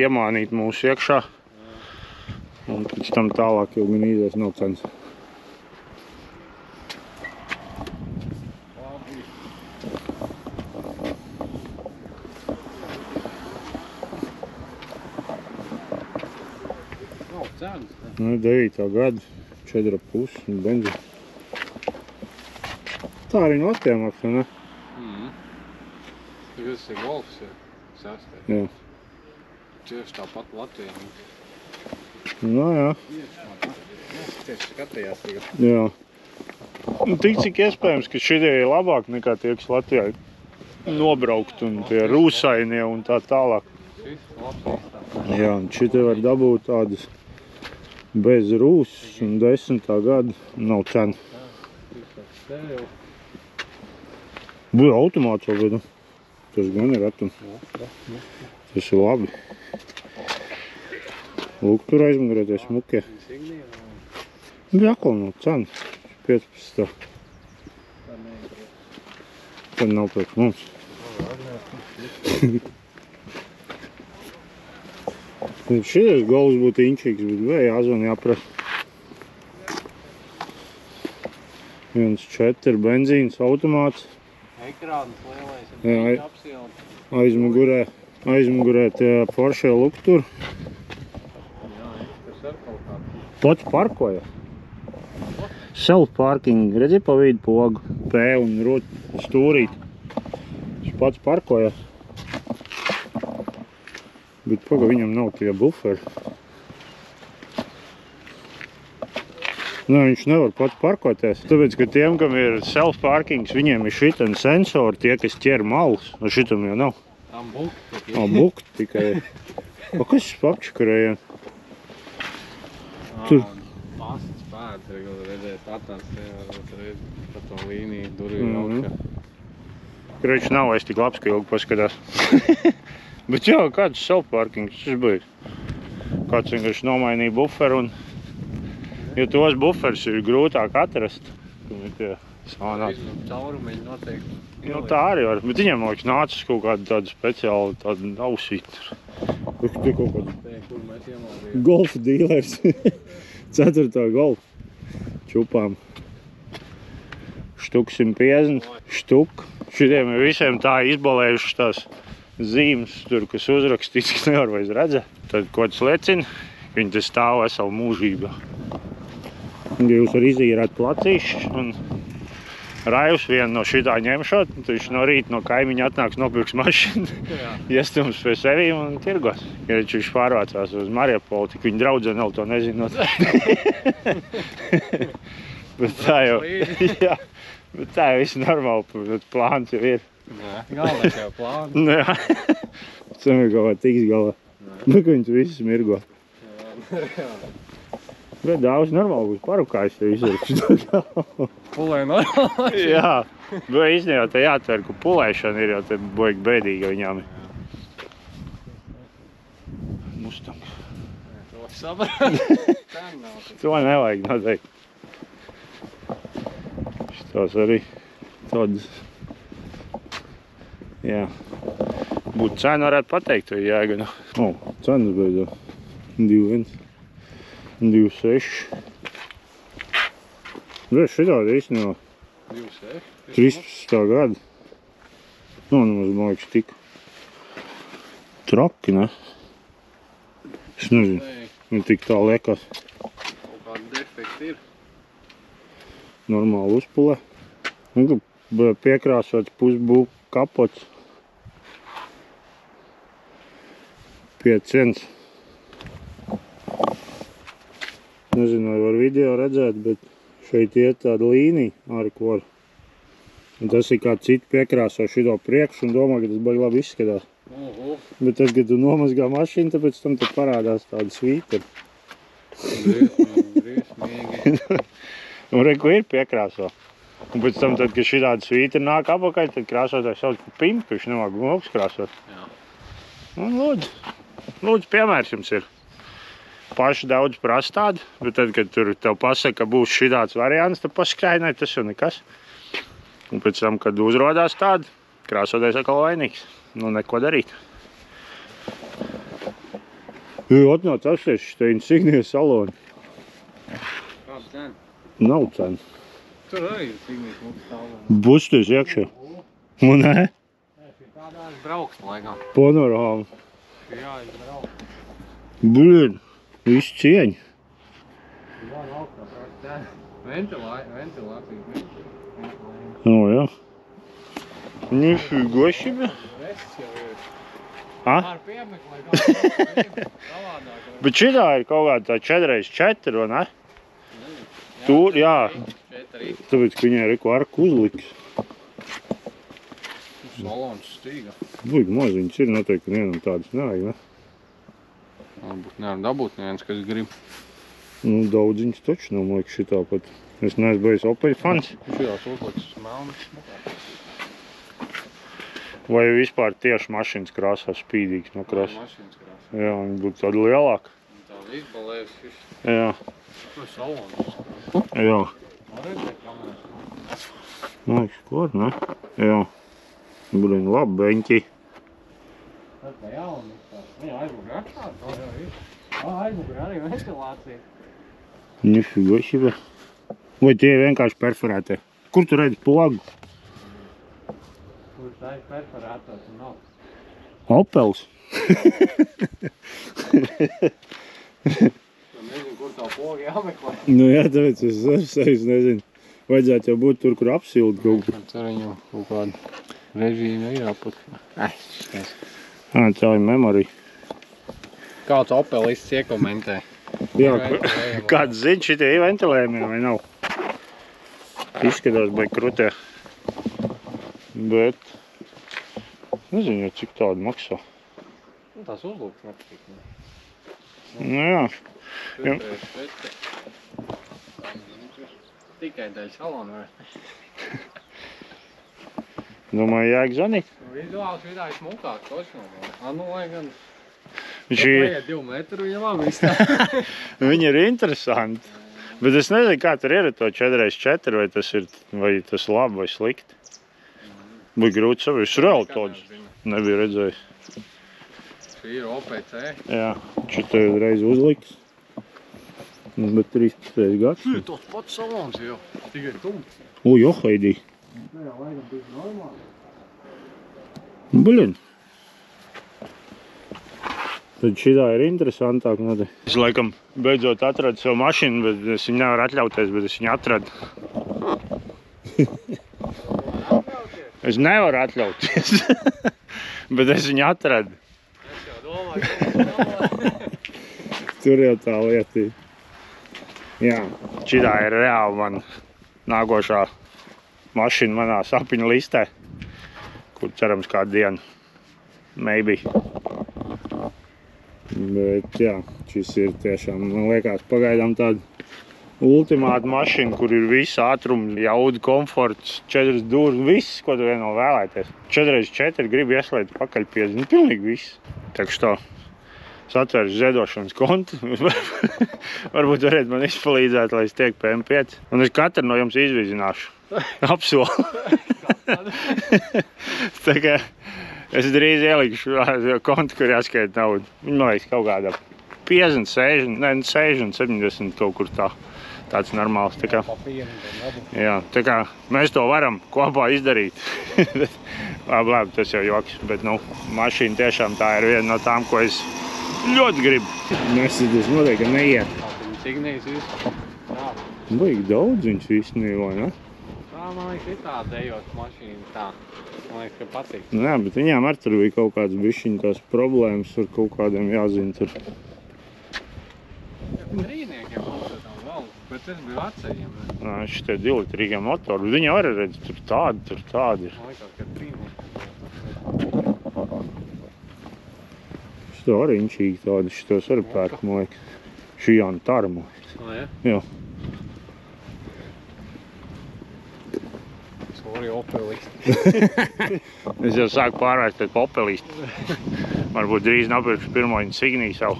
iemānītu mūsu iekšā. Un pēc tam tālāk jau gan īzēs nav cenas. Nu, 9. gada, 4,5 un benzīna. Tā arī no Latvijā maksā, ne? Tas ir Golfs, ir 6. Jā. Tieši tāpat Latvijā. Nu, jā. Tieši skatījās tagad. Jā. Nu, tik cik iespējams, ka šitie ir labāk nekā tie, kas Latvijā nobraukt un tie rūsainie un tā tālāk. Šis labs īstā. Jā, un šitie var dabūt tādas bez rūsas un 10. gada nav cena. Būja automāts vēl, bet tas gan ir atums. Tas ir labi. Lūk, tur aizmugurētie smukie. Bija atkal nav cena. 15. Tad nav pēc mums. Šies galvas būtu inčīgs, bet vēl jāzvan jāprasa. 1,4 benzīns automāts. Ekrāns lielais ar Jā, bīķu apsildu. Aizmugurē tie Porsche Luktur. Jā, tas ar kaut kādu. Pats parkoja. Self-parking, redzi pa vidu pogu, P un stūrīt. Viņš pats parkoja. Bet paga viņam nav tie buferi. Nu, viņš nevar pats parkoties. Tāpēc, ka tiem, kam ir self-parkings, viņiem ir šitam sensori, tie, kas ķer malus. No šitam jau nav. Tam bukti. Bukti tikai. O, kas šis papčakarējien? Tur. Pasts pēd, redzēt attās, reiz pa to līniju durvīm augšā. Kreč nav vairs tik labs, ka ilgi paskatās. Bet jā, kāds self-parkings šis bija? Kāds vienkārši nomainīja buferu un... Jo tos buferus ir grūtāk atrast. Tur ir tie sānās. Caurumiņi noteikti. Nu tā arī var. Bet viņiem, liekas, nācis kaut kādu tādu speciālu tādu ausīt. Tur kaut kādu... Kur mēs iemaldījām. Golfa dīlers. 4. golfa. Čupām. Štuk 150. Štuk. Šitiem ir visiem tā izbalējuši tās zīmes, tur, kas uzrakstīts, kas nevar vairs redzēt. Tad, ko tas liecina, viņi te stāv veselu mūžību. Jūs var izīrēt placīšus un Raivs vienu no šitā ņemšot, tad viņš no rīta no kaimiņa atnāks nopirks mašīnu, iestums pie sevīm un tirgos. Ja viņš pārvācās uz Mariupoli, tik viņa draudzene vēl to nezinot. Bet tā jau, jā, bet tā jau viss normāli, bet plāns jau ir. Galvenais jau plāns. Jā, tam ir kaut kā tiks galā. Nu, ka viņš visus mirgo. Bet daudz normāli būs parukājis te izrakstu. Pulē normāli. Jā, bet īstenībā te jāatver, ka pulēšana ir jau te boigi bēdīga viņām. Mustangs. To saprāt. To nevajag noteikti. Šitās arī tādas. Jā. Būtu cena varētu pateikt, vai jēga. O, cenas beidzot. 2,1. 2,6. Šitādi īstenībā 13. gada. Nu, nemaz, man liekas, tik traki, ne? Es nezinu, viņi tik tā liekas. Kaut kāda defekti ir. Normāli uzpulē. Nu, piekrāsots pusbūk kapots. 500. Nezinu, vai var video redzēt, bet šeit iet tāda līnija arī, ko var. Un tas ir kā citi piekrāso šito priekšu un domā, ka tas baigi labi izskatās. Bet tad, kad tu nomazgā mašīnu, tāpēc tam te parādās tāda svīteri. Briesmīgi. Un re, ko ir piekrāso. Un pēc tam, tad, kad šitāda svīteri nāk apakaļ, tad krāsotājs sauc par pimpu, ka viņš nemāk augstkrāsot. Un lūdzu, piemērs jums ir. Paši daudz prasa tādu, bet tad, kad tur tev pasaka, ka būs šitāds variants, tad paskrājnai, tas jau nekas. Un pēc tam, kad uzrodās tādu, krāsoties atkal vainīgs. Nu, neko darīt. Atnāc apsties šitā insignie saloni. Kāda cena? Nav cena. Tur arī ir signijas mums saloni. Busties iekšā. Un nē? Tādā es brauks, laikam. Panorāma. Jā, es brauks. Blin, visu cieņu. Jā, augstā prasa cena. Ventilācija. O, jā. Nifigo себе. Resis jau ir. Ha? Ar piemeklē, savādāk. Bet šitā ir kaut kāda tā 4x4, vai ne? Tur, jā. 4. Tāpēc, ka viņai ir ko arku uzliks. Salons stīga. Buigi maziņas ir, noteikti, ka vienam tādas nevajag, ne? Varbūt nevar dabūt neviens, kas grib. Nu, daudziņas taču nav, man liekas, šitā pat. Es neesmu bijis Opel fans. Šajās uzliks melnas. Vai vispār tieši mašīnas krāsā spīdīgs no krāsas. Mašīnas krāsā. Jā, viņi būtu tāda lielāka. Tāda izbalējas viss. Jā, Nu, salons. jā. Redzēt, kamerās. Man liekas, ko, ne? Jā. Blin, labi, beņķi. Tas tā jauni. Viņa aizmugri atšāda, to jau ir. Aizmugri arī ventilācija. Nifigo себе. Vai tie vienkārši perforētie? Kur tu redzi pogu? Kurš tā ir perforētās un nav. Opels. Nezinu, kur tā poga jāmeklē. Nu jā, tāpēc es nezinu. Vajadzētu jau būt tur, kur apsild kaut kur. Cer viņu kaut kādu režīmu ir apakšā. Tā ir memorija. Kāds opelists iekomentē? Jā, Ventilējami. kāds zina, šitie ir ventilējumi vai nav? Izskatās baigi krutē. Bet nezinu, cik tādu maksā. Nu, tās uzlūks nepatīk. Nu jā. Jā. Tikai dēļ salonu vai? Domāju, jāk zvanīt. Vizuāls vidāji smukāk, točno. Nu, lai gan Šī... paiet 2 metru, ja labi viss tā. Viņi ir interesanti. Bet es nezinu, kā tur ir to 4x4, vai tas labi vai slikti. Bija grūti saprast. Es reāli tādus nebiju redzējis. Šī ir OPC. Jā, šitā reiz uzliks. Bet 13. gads. Tos pats salons jau. Tikai tumts. Johaidī. Nu jā, laikam bija normāli. Blin. Tad šitā ir interesantāk. Es laikam beidzot atradu savu mašīnu, bet es viņu nevaru atļauties, bet es viņu atradu. Es nevaru atļauties, bet es viņu atradu. Es jau domāju, Tur jau tā lieta ir. Jā, šitā ir reāli man nākošā mašīna manā sapiņu listē, kur cerams kādu dienu. Maybe. Bet jā, šis ir tiešām, man liekas, pagaidām tāda ultimāta mašīna, kur ir viss ātrums, jauda, komforts, 4 durvis, viss, ko tu vien vēl vēlēties. 4x4 gribu ieslēgt pakaļ 50, pilnīgi viss. Tā kā šo es atvēršu ziedošanas kontu, varbūt varētu man izpalīdzēt, lai es tiek pie M5. Un es katru no jums izvizināšu. Apsolu. Tā kā es drīz ielikšu kontu, kur jāskaita naudu. Viņi man liekas kaut kādā 50, 60, ne, 60, 70 kaut kur tā. Tāds normāls. Tā kā, jā, tā kā mēs to varam kopā izdarīt. Labi, tas jau joks, bet nu, mašīna tiešām tā ir viena no tām, ko es ļoti gribu. Mēs tas noteikti neiet. Signijas visu. Jā. Baigi daudz viņš visu vai ne? Tā, man liekas, ir tā dejot mašīna tā. Man liekas, ka patīk. Jā, bet viņām ar tur bija kaut kādas bišķiņ tās problēmas ar kaut kādiem jāzina tur. Trīniekiem uzsatām vēl, bet tas bija vecajiem. Nā, šitie 2-litrīgie motori, bet viņi arī redz, tur tādi ir. Man liekas, ka trīniekiem. Šito arī inčīgi tādi, šitos arī pērk, man liekas. Šī Antara, man liekas. O, ja? Jā. Sorry, opelisti. Es jau sāku pārvērstēt pa opelistu. Varbūt drīz nopirkšu pirmo Insigniju savu.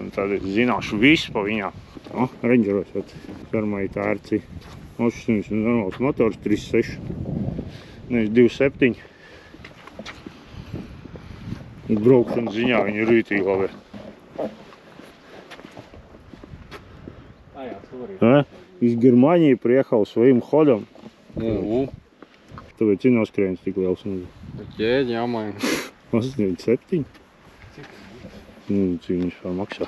Un tad es zināšu visu pa viņām. O, Rangeros, fermai tā RC. Šis ir normāls motors, 3.6. Nevis 2.7. Braukšanas ziņā viņi ir rītīgi labi. Из Германии приехал своим ходом. Tāpēc ir noskrējiens tik liels. Bet ķēģi jāmaina. 87. Cik viņš vēl maksā.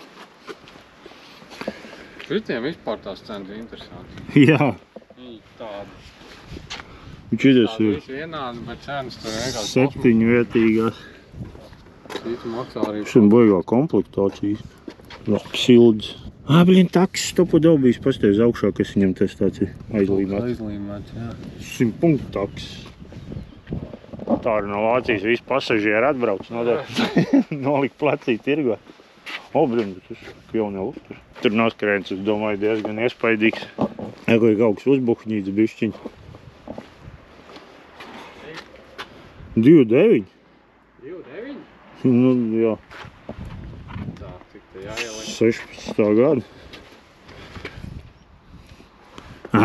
Šitiem vispār tās cenas ir interesanti. Jā. Viņi tādi. Šitas Tādi ir visi vienādi, bet cenas tur vienkārši 7 vietīgās. Šīs maksā arī. Šim baigā komplektācijas. Silds. Blin, taks stopudau bijis pastāvis augšā, kas viņam tas tāds ir aizlīmēts. Aizlīmēts, jā. 100 punktu taks. Tā arī no Vācijas visi pasažieri atbrauc, nolikt placī tirgo. Blin, bet tas jau nav uztur. Tur noskrējiens, es domāju, diezgan iespaidīgs. Eko ir kaut kas uzbuhņīts bišķiņ. 2,9? 2,9? Nu, jā. Tā, cik te jāieliek? 16. gada.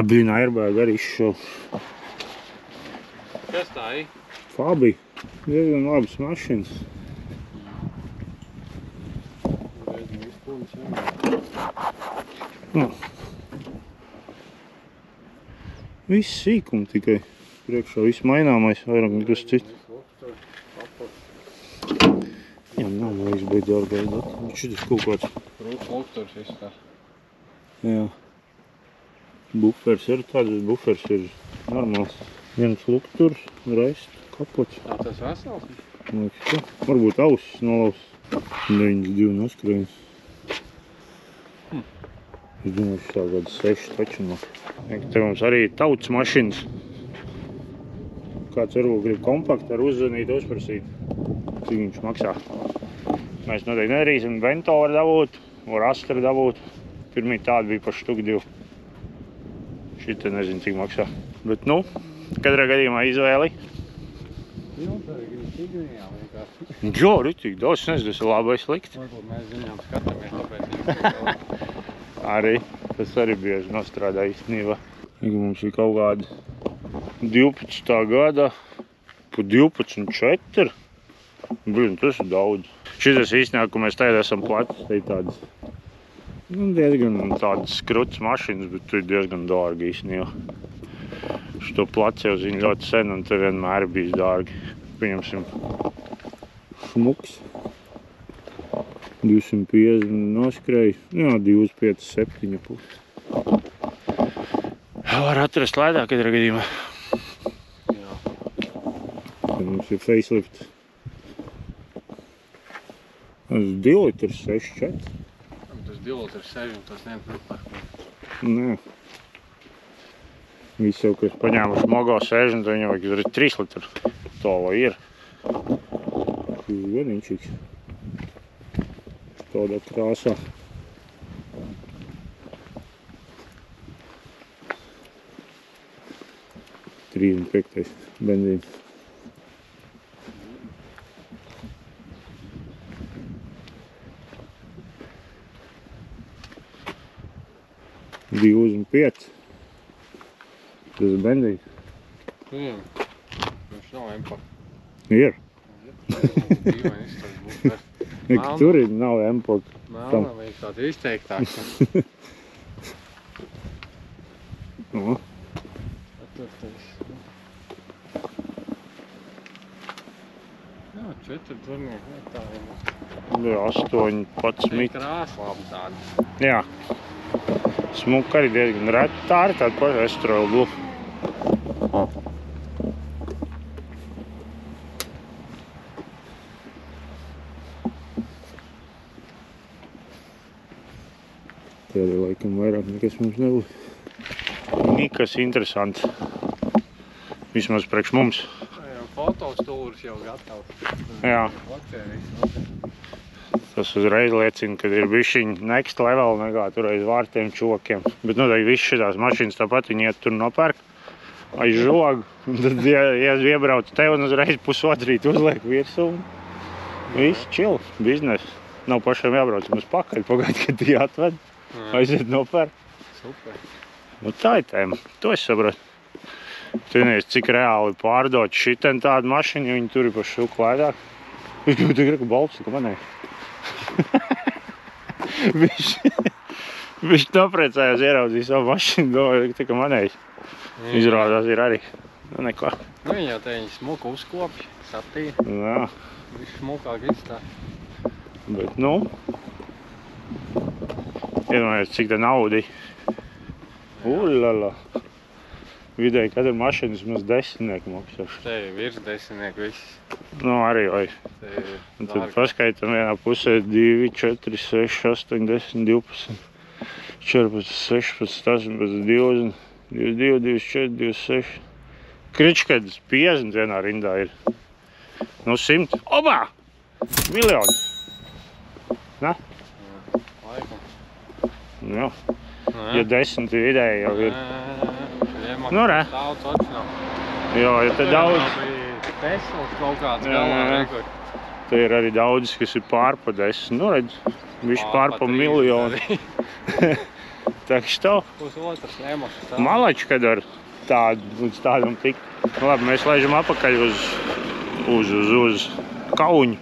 Blin, airbag arī šo. Kas tā ir? Fabi. Diezgan labas mašīnas. Reizim izpūlis, jā. Viss sīkumi tikai. Priekšā viss maināmais, vairāk nekas cits. Jā, nav, man liekas, bija dārgais. Šitas kaut kāds. Rūks lukturs viss tā. Jā. Bufers ir tāds, bet bufers ir normāls. Viens lukturs, raist, kapots. Tā tas vesels? Man liekas, ka varbūt ausis nolaus. 92 noskrējums. Es domāju, šā gada 6 taču no. Te mums arī ir tautas mašinas. Kāds varbūt grib kompaktu ar uzzvanīt, uzprasīt, cik viņš maksā. Mēs noteikti nedarīsim Ventoru dabūt, Rastra dabūt. Pirmīt tāda bija par štuku 2. Šita nezinu, cik maksā. Bet, nu, katrā gadījumā izvēli. Nu, tā ir gribas Ignijā vienkārši. Jo, ritīgi daudz, nezinu, tas ir labi vai slikti. Varbūt mēs ziņām skatāmies, tāpēc īsti. Arī, tas arī bieži nostrādā īstenībā. Mums ir kaut kāda 12. gada pa 12,4. Blin, tas ir daudz. Šitas īstenībā, ko mēs tagad esam platis, te ir tādas diezgan tādas skrutas mašinas, bet tu ir diezgan dārgi īstenībā. Šo plats jau zinu ļoti sen, un te vienmēr ir bijis dārgi. Pieņemsim šmuks. 250 noskrēja. Jā, 257 var atrast lētāk katrā gadījumā. Jā. Tad mums ir facelift. Tas 2 litrs 6,4. Tas 2 litrs 6, tas neapkārt. Nē. Visi jau, kas paņēmuši Mogo 60, tad viņam vajag 3 litru. To vai ir. Tas ir vienīčīgs. Tādā krāsā. $35 benzīns. $25. Tas ir benzīns. Viņš nav empaka. Ir. Dīvaini izstāst būt. Tur ir nav empaka. Melnam viņš tāds izteiktāks. No. Jā, 4 durnīgi. Tā Ir 18. krāsa labi tāda. Jā. Smuka arī diezgan reta. Tā ir tāda paša Estroil Blue. Tāda ir laikam vairāk nekas mums nebūs. Nekas interesants. Vismaz priekš mums. Fotostūris jau gatavs. Jā. Tas uzreiz liecina, ka ir bišķiņ next level nekā tur aiz vārtiem čokiem. Bet noteikti viss šitās mašīnas tāpat viņi iet tur nopērk aiz žogu. Un tad iebrauc te un uzreiz pusotrīt uzliek virsū. Viss chill, biznes. Nav pašiem jābrauc mums pakaļ, pagaid, kad tie atved. Aiziet nopērk. Super. Nu tā ir tēma. To es saprotu. Tu nezinu, cik reāli pārdot šitien tādu mašīnu, jo viņi tur ir pa šuku lētāk. Viņš jau tik reku balts, ka manēji. Viņš nopriecājās, ieraudzīja savu mašīnu, domāju, ka manēji. Izrādās ir arī. Nu, neko. Nu, viņi jau te viņi smuku uzkopja, satīra. Jā. Viņš smukāk izstāv. Bet, nu, iedomājies, cik te naudi. Ulala. Vidēji katra mašīna vismaz 10 maksāšu. Te ir virs 10 viss. Nu, arī vai. Un tad paskaitam vienā pusē 2, 4, 6, 8, 10, 12, 14, 16, 18, 20, 22, 24, 26. Kričkaidas 50 vienā rindā ir. Nu, 100. Obā! Miljoni! Ne? Laikam. Jā. Ja 10 vidēji jau ir. Nu, re. Daudz atšķinām. Jo, ja te daudz. Teslas kaut kāds galā rekord. Te ir arī daudz, kas ir pār pa 10. Nu, redz, viņš pār pa miljonu. Tā kā što. Pusotras nemošas. Malači, kad ar tādu, līdz tādam tik. Nu, labi, mēs laižam apakaļ uz Kauņu.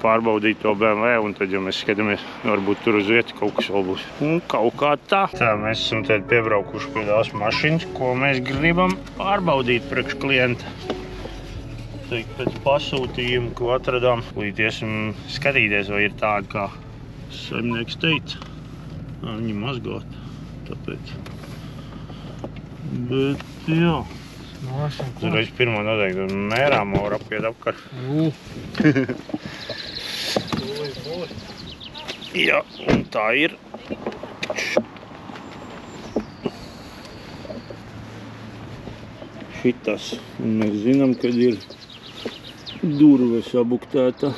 Pārbaudīt to BMW, un tad, ja mēs skatāmies, varbūt tur uz vietu kaut kas vēl būs. Un kaut kā tā. Tā, mēs esam tad piebraukuši pie tās mašīnas, ko mēs gribam pārbaudīt priekš klienta. Teikt, pēc pasūtījuma, ko atradām. Līdz iesim skatīties, vai ir tāda, kā saimnieks teica. Viņi mazgāt, tāpēc. Bet, jā. Uzreiz pirmā noteikti mērām var apiet apkar. Jā, un tā ir. šitas. Un mēs zinām, kad ir durve sabuktēta.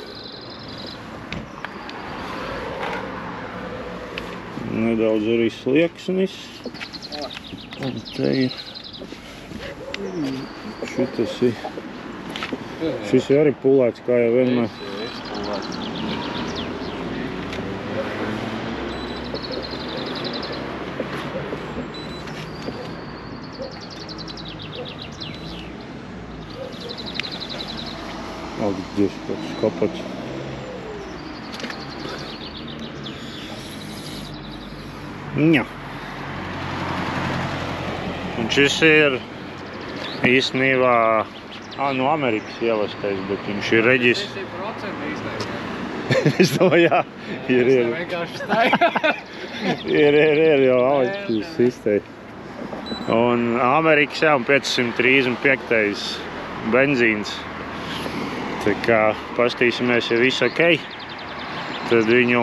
Nedaudz arī slieksnis. Un te ir šitas ir. Šis ir arī pulēts, kā jau vienmēr. Ak, Dievs, kāds kapots. Jā. Un šis ir īstenībā no Amerikas ievestais, bet viņš ir reģis. 10% īstenībā. Es domāju, jā, ir. Tas vienkārši staigā. Ir jau auģis izteikti. Un Amerikas, jā, un 535. benzīns. Tā kā pastīsimies, ja viss ok, tad viņu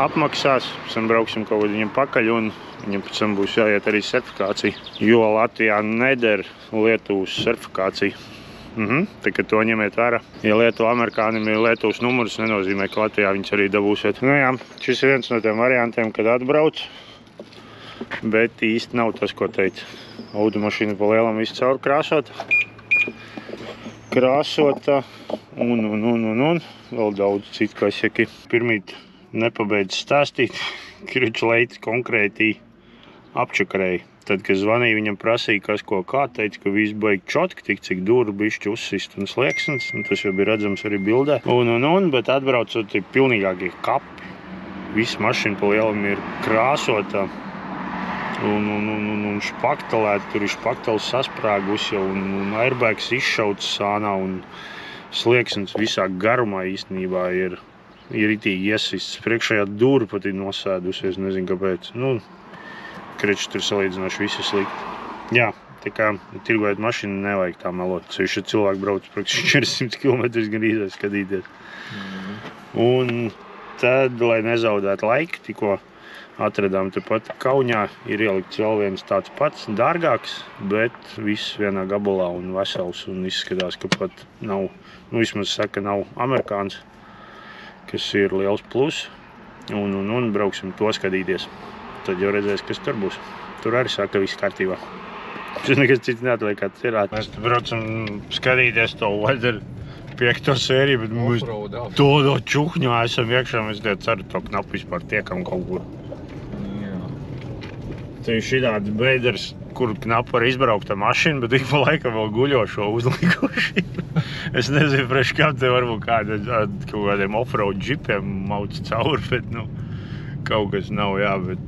apmaksās, pēc tam brauksim kaut kad viņam pakaļ un viņam pēc tam būs jāiet arī sertifikācija, jo Latvijā neder Lietuvas sertifikācija. Tā kā to ņemiet vērā. Ja Lietuva amerikānim ir Lietuvas numurs, nenozīmē, ka Latvijā viņus arī dabūsiet. Nu jā, šis ir viens no tiem variantiem, kad atbrauc, bet īsti nav tas, ko teica. Automašīna pa lielam visu caur krāsota un vēl daudz citu kaseki. Pirmīt nepabeidz stāstīt, Kričleits konkrēti apčakarēja. Tad, kad zvanīja, viņam prasīja, kas ko kā, teica, ka viss baigi čotki, tik cik dūru bišķi uzsist un slieksnis, un tas jau bija redzams arī bildē. Bet atbraucot ir pilnīgākie kapi. Visa mašīna pa lielam ir krāsota un špaktelēta, tur ir špaktels sasprāgus jau, un airbags izšauts sānā, un slieksnis visā garumā īstenībā ir itīgi iesists. Priekšējā dūra pat ir nosēdusies, nezinu kāpēc. Kričs tur salīdzinoši visi slikti. Jā, tā kā tirgojot mašīnu nevajag tā melot. Sevišķi cilvēki brauc praktiski 400 km gan īzai skatīties. Un tad, lai nezaudētu laiku, tikko atradām tepat Kaunijā, ir ielikts vēl viens tāds pats, dārgāks, bet viss vienā gabalā un vesels. Un izskatās, ka pat nav, vismaz saka, nav amerikāns, kas ir liels plus. Un brauksim to skatīties. Tad jau redzēs, kas tur būs. Tur arī saka, viss kārtībā. Šis nekas cits neatliek, kā tas ir. Mēs te braucam skatīties to Weather 5. sēriju, bet mēs to čuhņu esam iekšā. Mēs ceru, to knapu vispār tiekam kaut kur. Te ir šitāds beiders, kur knapu var izbraukt ar mašīnu, bet ik pa laikam vēl guļošo uzlikuši. Es nezinu, priekš kam te varbūt kādiem offroad džipiem mauc cauri, bet kaut kas nav, jā, bet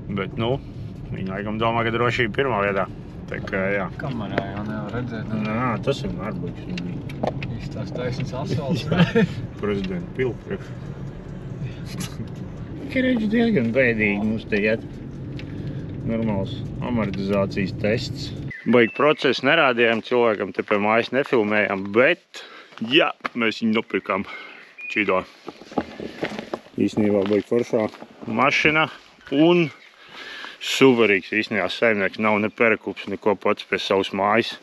viņi laikam domā, ka drošība pirmā vietā. Tā kā, jā. Kamerā jau nevar redzēt. Nā, tas ir mārbuļs. Viss tās taisnīgs asfalts. Prezidenta pilpriekš. Kričs diezgan bēdīgi mums te iet. Normāls amortizācijas tests. Baigi procesu nerādījām cilvēkam, te pie mājas nefilmējām, bet, jā, mēs viņu nopirkām čido. Īstenībā baigi foršā mašina un superīgs īstenībā saimnieks, nav ne perekups, neko pats pie savas mājas.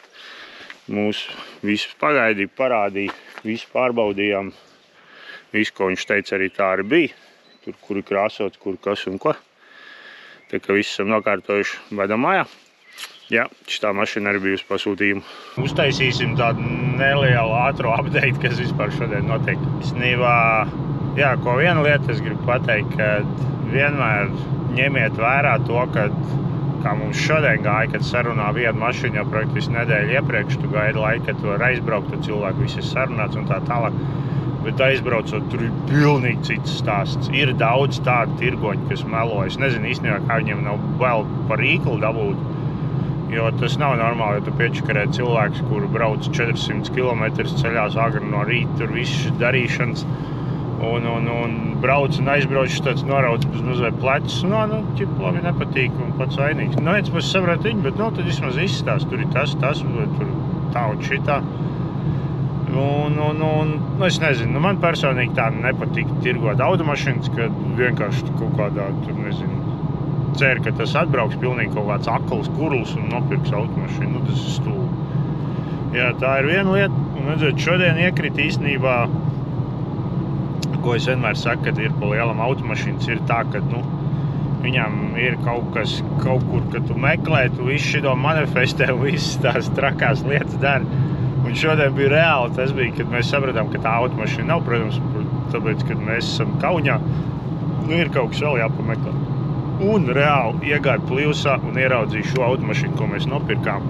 Mūs visu pagaidīja, parādīja, visu pārbaudījām. Visu, ko viņš teica, arī tā arī bija. Tur, kur ir krāsots, kur kas un ko. Tā kā visu esam nokārtojuši vedam mājā. Jā, šitā mašina arī bija uz pasūtījumu. Uztaisīsim tādu nelielu ātro update, kas vispār šodien notiek. Īstenībā, jā, ko viena lieta es gribu pateikt, ka vienmēr ņemiet vērā to, ka kā mums šodien gāja, kad sarunā vienu mašīnu jau praktiski nedēļu iepriekš, tu gaidi laiku, kad tu var aizbraukt, tad cilvēki visi ir sarunāts un tā tālāk. Bet aizbraucot, tur ir pilnīgi cits stāsts. Ir daudz tādu tirgoņu, kas melo. Es nezinu īstenībā, kā viņiem nav bail par rīkli dabūt, jo tas nav normāli, ja tu piečakarē cilvēks, kuru brauc 400 km ceļās agri no rīta, tur viss darīšanas. Un brauc un aizbrauc tāds norauc mazliet plecs. Labi nepatīk un pats vainīgs. Viens mēs saprāt viņu, bet tad vismaz izstās. Tur ir tas, tur tā un šitā. Es nezinu, man personīgi tā nepatīk tirgot automašīnas, kad vienkārši kaut kādā, tur nezinu, cer, ka tas atbrauks pilnīgi kaut kāds akls kurls un nopirks automašīnu. Tas ir stulbi. Jā, tā ir viena lieta. Un, redzēt, šodien iekrita īstenībā, ko es vienmēr saku, kad ir pa lielam automašīnas, ir tā, ka, viņam ir kaut kas, kaut kur, kad tu meklē, tu visu šito manifestē un visas tās trakās lietas dari. Un šodien bija reāli, tas bija, kad mēs sapratām, ka tā automašīna nav, protams, tāpēc, kad mēs esam Kaunijā, ir kaut kas vēl jāpameklē. Un reāli iegāju Plivsā un ieraudzīju šo automašīnu, ko mēs nopirkām.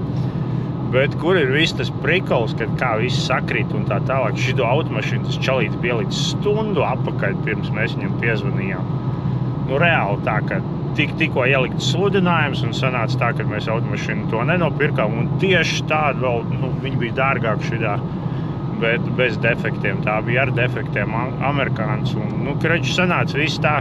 Bet kur ir viss tas prikols, kad kā viss sakrīt un tā tālāk. Šito automašīnu tas čalīts bija līdz stundu apakaļ, pirms mēs viņam piezvanījām. Reāli tā, ka tikko ielikts sludinājums un sanāca tā, ka mēs automašīnu to nenopirkām. Un tieši tāda vēl, viņi bija dārgāk šitā, bet bez defektiem. Tā bija ar defektiem amerikāns. Un, kreķi sanāca viss tā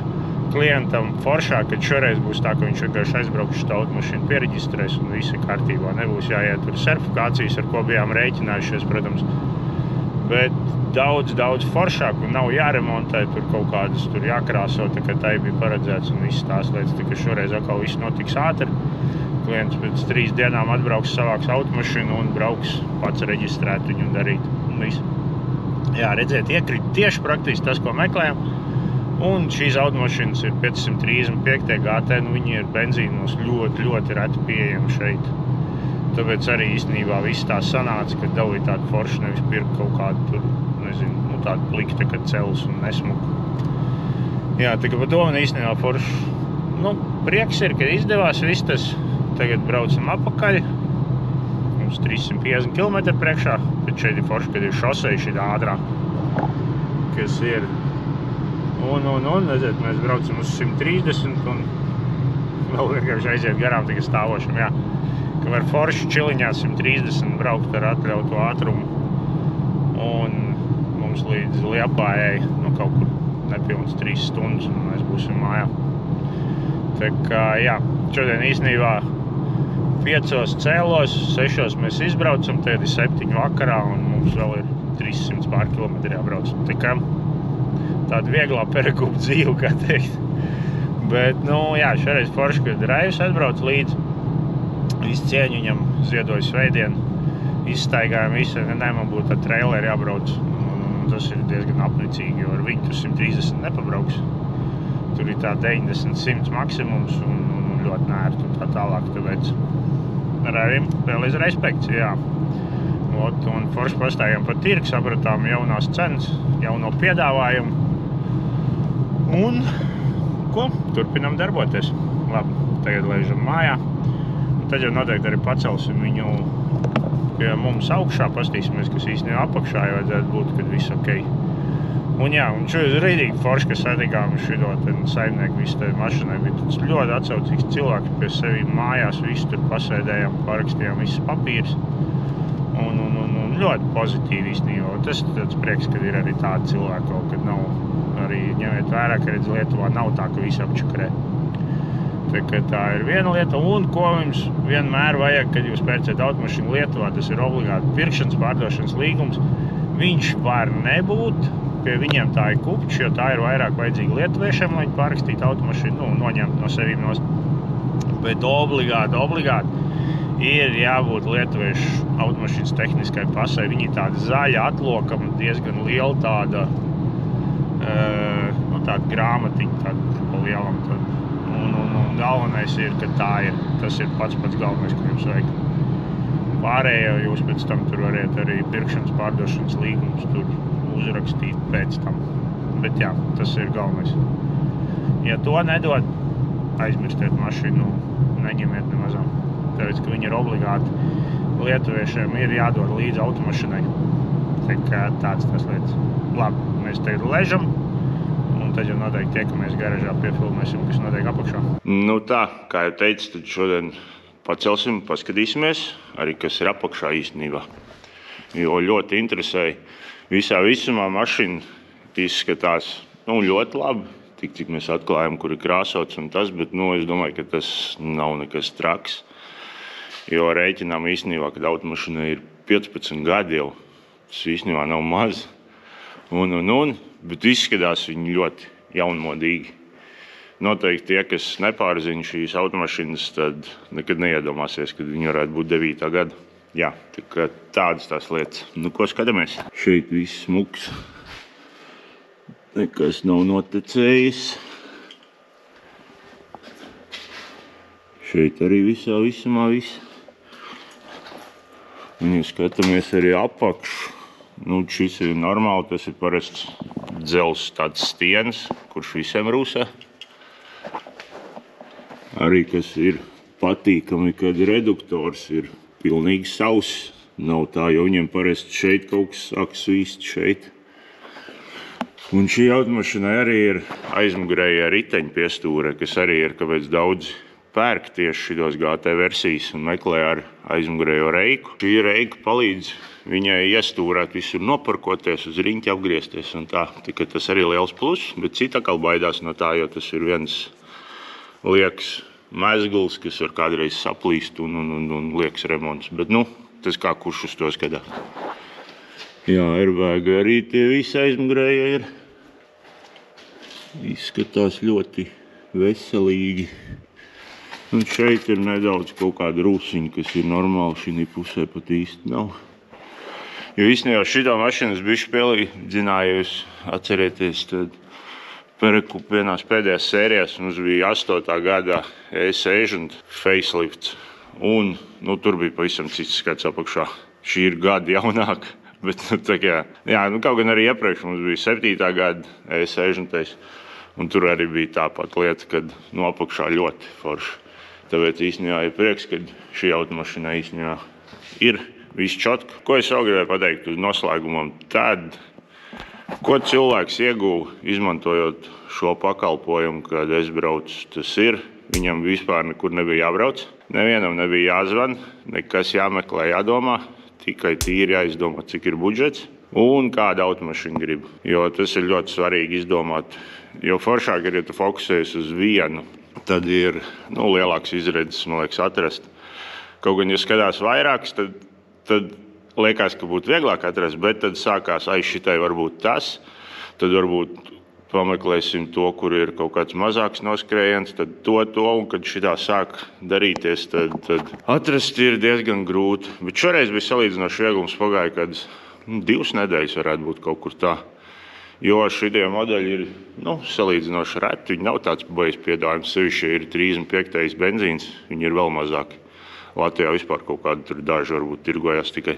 klientam foršā, kad šoreiz būs tā, ka viņš vienkārši aizbrauks šo automašīnu piereģistrēs un viss ir kārtībā. Nebūs jāiet tur sertifikācijas, ar ko bijām rēķinājušies, protams. Bet daudz foršāk un nav jāremontē, tur kaut kādas tur jākrāso, tā kā tai bija paredzēts un viss tās lietas. Tā kā šoreiz atkal viss notiks ātri. Klients pēc 3 dienām atbrauks, savāks automašīnu un brauks pats reģistrēt viņu un darīt. Un viss. Jā, redziet, iekrīt tieši praktiski tas, ko meklējam. Un šīs automašīnas ir 535 GT, viņi ir benzīnos ļoti reti pieejami šeit. Tāpēc arī īstenībā viss tā sanāca, kad dabūja tādu foršu, nevis pirkt kaut kādu tur, nezinu, tādu plikta, kad cels un nesmuku. Jā, tā kā par to man īstenībā foršu. Prieks ir, kad izdevās viss tas. Tagad braucam apakaļ. Mums 350 km priekšā, bet šeit ir forši, kad ir šosei šī ātrā, kas ir. Un, redziet, mēs braucam uz 130 un vēl vienkārši aiziet garām tikai stāvošam, jā. Ka var forši čiliņā 130 braukt ar atļautu ātrumu. Un mums līdz Liepājai, kaut kur nepilns 3 stundas un mēs būsim mājā. Tā kā, jā, šodien īstenībā 5 cēlos, 6 mēs izbraucam, tagad ir 7 vakarā un mums vēl ir 300 pār kilometri jābrauc. Tā kā tāda vieglā perekūpa dzīve, kā teikt. Bet, jā, šoreiz forši, kad Raivs atbrauc līdz. Visu cieņu viņam ziedoja svētdienu. Izstaigājām visu, man būtu tā traileri jābrauc. Tas ir diezgan apnicīgi, jo ar viņu tur 130 nepabrauks. Tur ir tā 90-100 maksimums un ļoti nērti un tā tālāk. Tāpēc Raivim vēlreiz respekts, jā. Un forši pastaigām pa tirgu, sapratām jaunās cenas, jauno piedāvājumu. Un, turpinam darboties. Labi, tagad laižam mājā. Un tad jau noteikti arī pacelsim viņu pie mums augšā, pastīsimies, kas īstenībā apakšā jau vajadzētu būt, kad viss ok. Un jā, un šodien rīdīgi forši, ka satikām šito saimnieku visu tai mašinai. Bija tāds ļoti atsaucīgs cilvēks pie sevi mājās, visu tur pasēdējām, parakstījām visus papīrus. Un ļoti pozitīvi īstenībā. Tas ir tāds prieks, kad ir arī tādi cilvēki kaut, kad nav arī ņemiet vērā, ka redz Lietuvā nav tā, ka visi apčakarē. Tā ir viena lieta, un ko jums vienmēr vajag, kad jūs pērciet automašīnu Lietuvā, tas ir obligāti pirkšanas, pārdošanas līgums. Viņš var nebūt, pie viņiem tā ir kupčs, jo tā ir vairāk vajadzīga lietuviešiem, lai viņi pārakstītu automašīnu, noņemt no sevīm nost. Bet obligāti ir jābūt lietuviešu automašīnas tehniskai pasai. Viņi ir tāda zaļa atlokama, diezgan liela tāda, tāda grāmatiņa, tāda pa lielam. Un galvenais ir, ka tā ir. Tas ir pats galvenais, ko jums vajag. Pārējo jūs pēc tam tur variet arī pirkšanas, pārdošanas līgumus tur uzrakstīt pēc tam. Bet jā, tas ir galvenais. Ja to nedod, aizmirstiet mašīnu, neņemiet nemazām. Tāpēc, ka viņi ir obligāti. Lietuviešiem ir jādod līdz automašinai. Tā kā tāds tas lietas. Labi, mēs tagad ležam, un tad jau noteikti tiekamies garažā, piefilmēsim, kas notiek apakšā. Tā, kā jau teicu, tad šodien pacelsim, paskatīsimies, arī kas ir apakšā īstenībā. Jo ļoti interesēja. Visā visumā mašīna izskatās ļoti labi. Cik mēs atklājam, kur ir krāsots un tas, bet es domāju, ka tas nav nekas traks. Jo rēķinām īstenībā, kad automašīna ir 15 gadi jau, tas īstenībā nav maz. Bet izskatās viņi ļoti jaunmodīgi. Noteikti tie, kas nepārzina šīs automašīnas, tad nekad neiedomāsies, kad viņi varētu būt 9. gada. Jā, tā kā tādas tās lietas. Nu, ko skatāmies? Šeit viss smuks. Nekas nav notecējis. Šeit arī visā visumā viss. Un, ja skatāmies arī apakšu, nu, šis ir normāli, tas ir parasts dzels tāds stiens, kurš visiem rūsē. Arī, kas ir patīkami, kad reduktors ir pilnīgi sauss. Nav tā, jo viņiem parasti šeit kaut kas sāk svīst šeit. Un šī automašīnai arī ir aizmugurējā riteņa piestūre, kas arī ir, kāpēc daudz pērk tieši šitos GT versijas un meklē ar aizmugurējo reiku. Šī reika palīdz viņai iestūrēt visur noparkoties, uz riņķi apgriezties un tā. Tikai tas arī liels pluss, bet cita atkal baidās no tā, jo tas ir viens liekas mezgls, kas var kādreiz saplīst un liekas remonts. Bet, nu, tas kā kurš uz to skatās. Jā, airbagi arī tie visi aizmugurējie ir. Izskatās ļoti veselīgi. Un šeit ir nedaudz kaut kāda rūsiņa, kas ir normāli, šī pusē pat īsti nav. Jo īstenībā šitā mašīnas bišķi pielīdzināja, ja jūs atcerieties, tad Perekup vienās pēdējās sērijās mums bija 8. gada E60 facelifts. Un, nu, tur bija pavisam cits skats apakšā. Šī ir gada jaunāka, bet, nu, tā kā, jā, nu, kaut gan arī iepriekš mums bija 7. gada E60. Un tur arī bija tāpat lieta, kad, nu, apakšā ļoti forši. Tāpēc īstenībā ir prieks, ka šī automašīna īstenībā ir viss čotka. Ko es vēl gribēju pateikt uz noslēgumam? Tad, ko cilvēks ieguva, izmantojot šo pakalpojumu, kad es braucu, tas ir. Viņam vispār nekur nebija jābrauc. Nevienam nebija jāzvan, nekas jāmeklē, jādomā. Tikai tīri jāizdomā, cik ir budžets un kāda automašīna grib. Jo tas ir ļoti svarīgi izdomāt. Jo foršāk ir, ja tu fokusējies uz vienu, tad ir, nu, lielāks izredzes, man liekas, atrast. Kaut gan, ja skatās vairākas, tad liekas, ka būtu vieglāk atrast, bet tad sākās, šitai varbūt tas, tad varbūt pameklēsim to, kur ir kaut kāds mazāks noskrējiens, tad to, un kad šitā sāk darīties, tad atrast ir diezgan grūti. Bet šoreiz bija salīdzinoši vieglums, pagāja, kad 2 nedēļas varētu būt kaut kur tā. Jo šitie modeļi ir, nu, salīdzinoši reti, viņi nav tāds baigs piedāvājums, sevišķi ir 35. benzīns, viņi ir vēl mazāki. Latvijā vispār kaut kādi tur daži varbūt tirgojās tikai.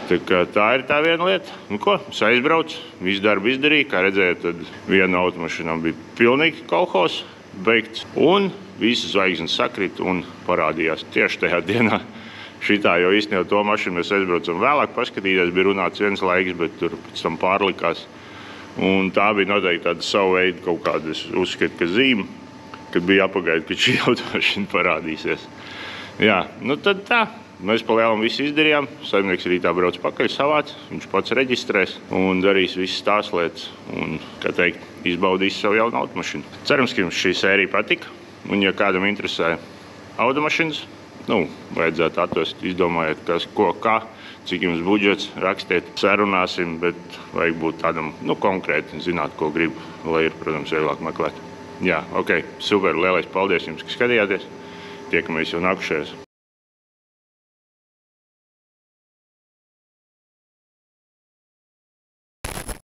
Tā ir tā viena lieta. Nu ko, es aizbraucu, visu darbu izdarīju, kā redzēju, tad viena automašīnām bija pilnīgi kolhos beigts. Un visas zvaigznes sakrit un parādījās tieši tajā dienā šitā, jo īstenībā to mašīnu mēs aizbraucam vēlāk paskatīties, bija runāts viens laiks, bet tur pēc tam pārlikās. Un tā bija noteikti tāda savu veidu kaut kāda, es uzskatu, ka zīme, kad bija jāpagaida, kad šī automašīna parādīsies. Jā, nu tad tā. Mēs pa lielam visu izdarījām. Saimnieks rītā brauc pakaļ savāc, viņš pats reģistrēs un darīs visas tās lietas. Un, kā teikt, izbaudīs savu jaunu automašīnu. Cerams, ka jums šī sērija patika. Un, ja kādam interesē automašīnas, nu, vajadzētu atvest, izdomājiet, kas, ko, kā, cik jums budžets, rakstiet, sarunāsim, bet vajag būt tādam, nu, konkrēti, zināt, ko grib, lai ir, protams, vieglāk meklēt. Jā, ok, super, lielais paldies jums, ka skatījāties. Tiekamies jau nākušajos.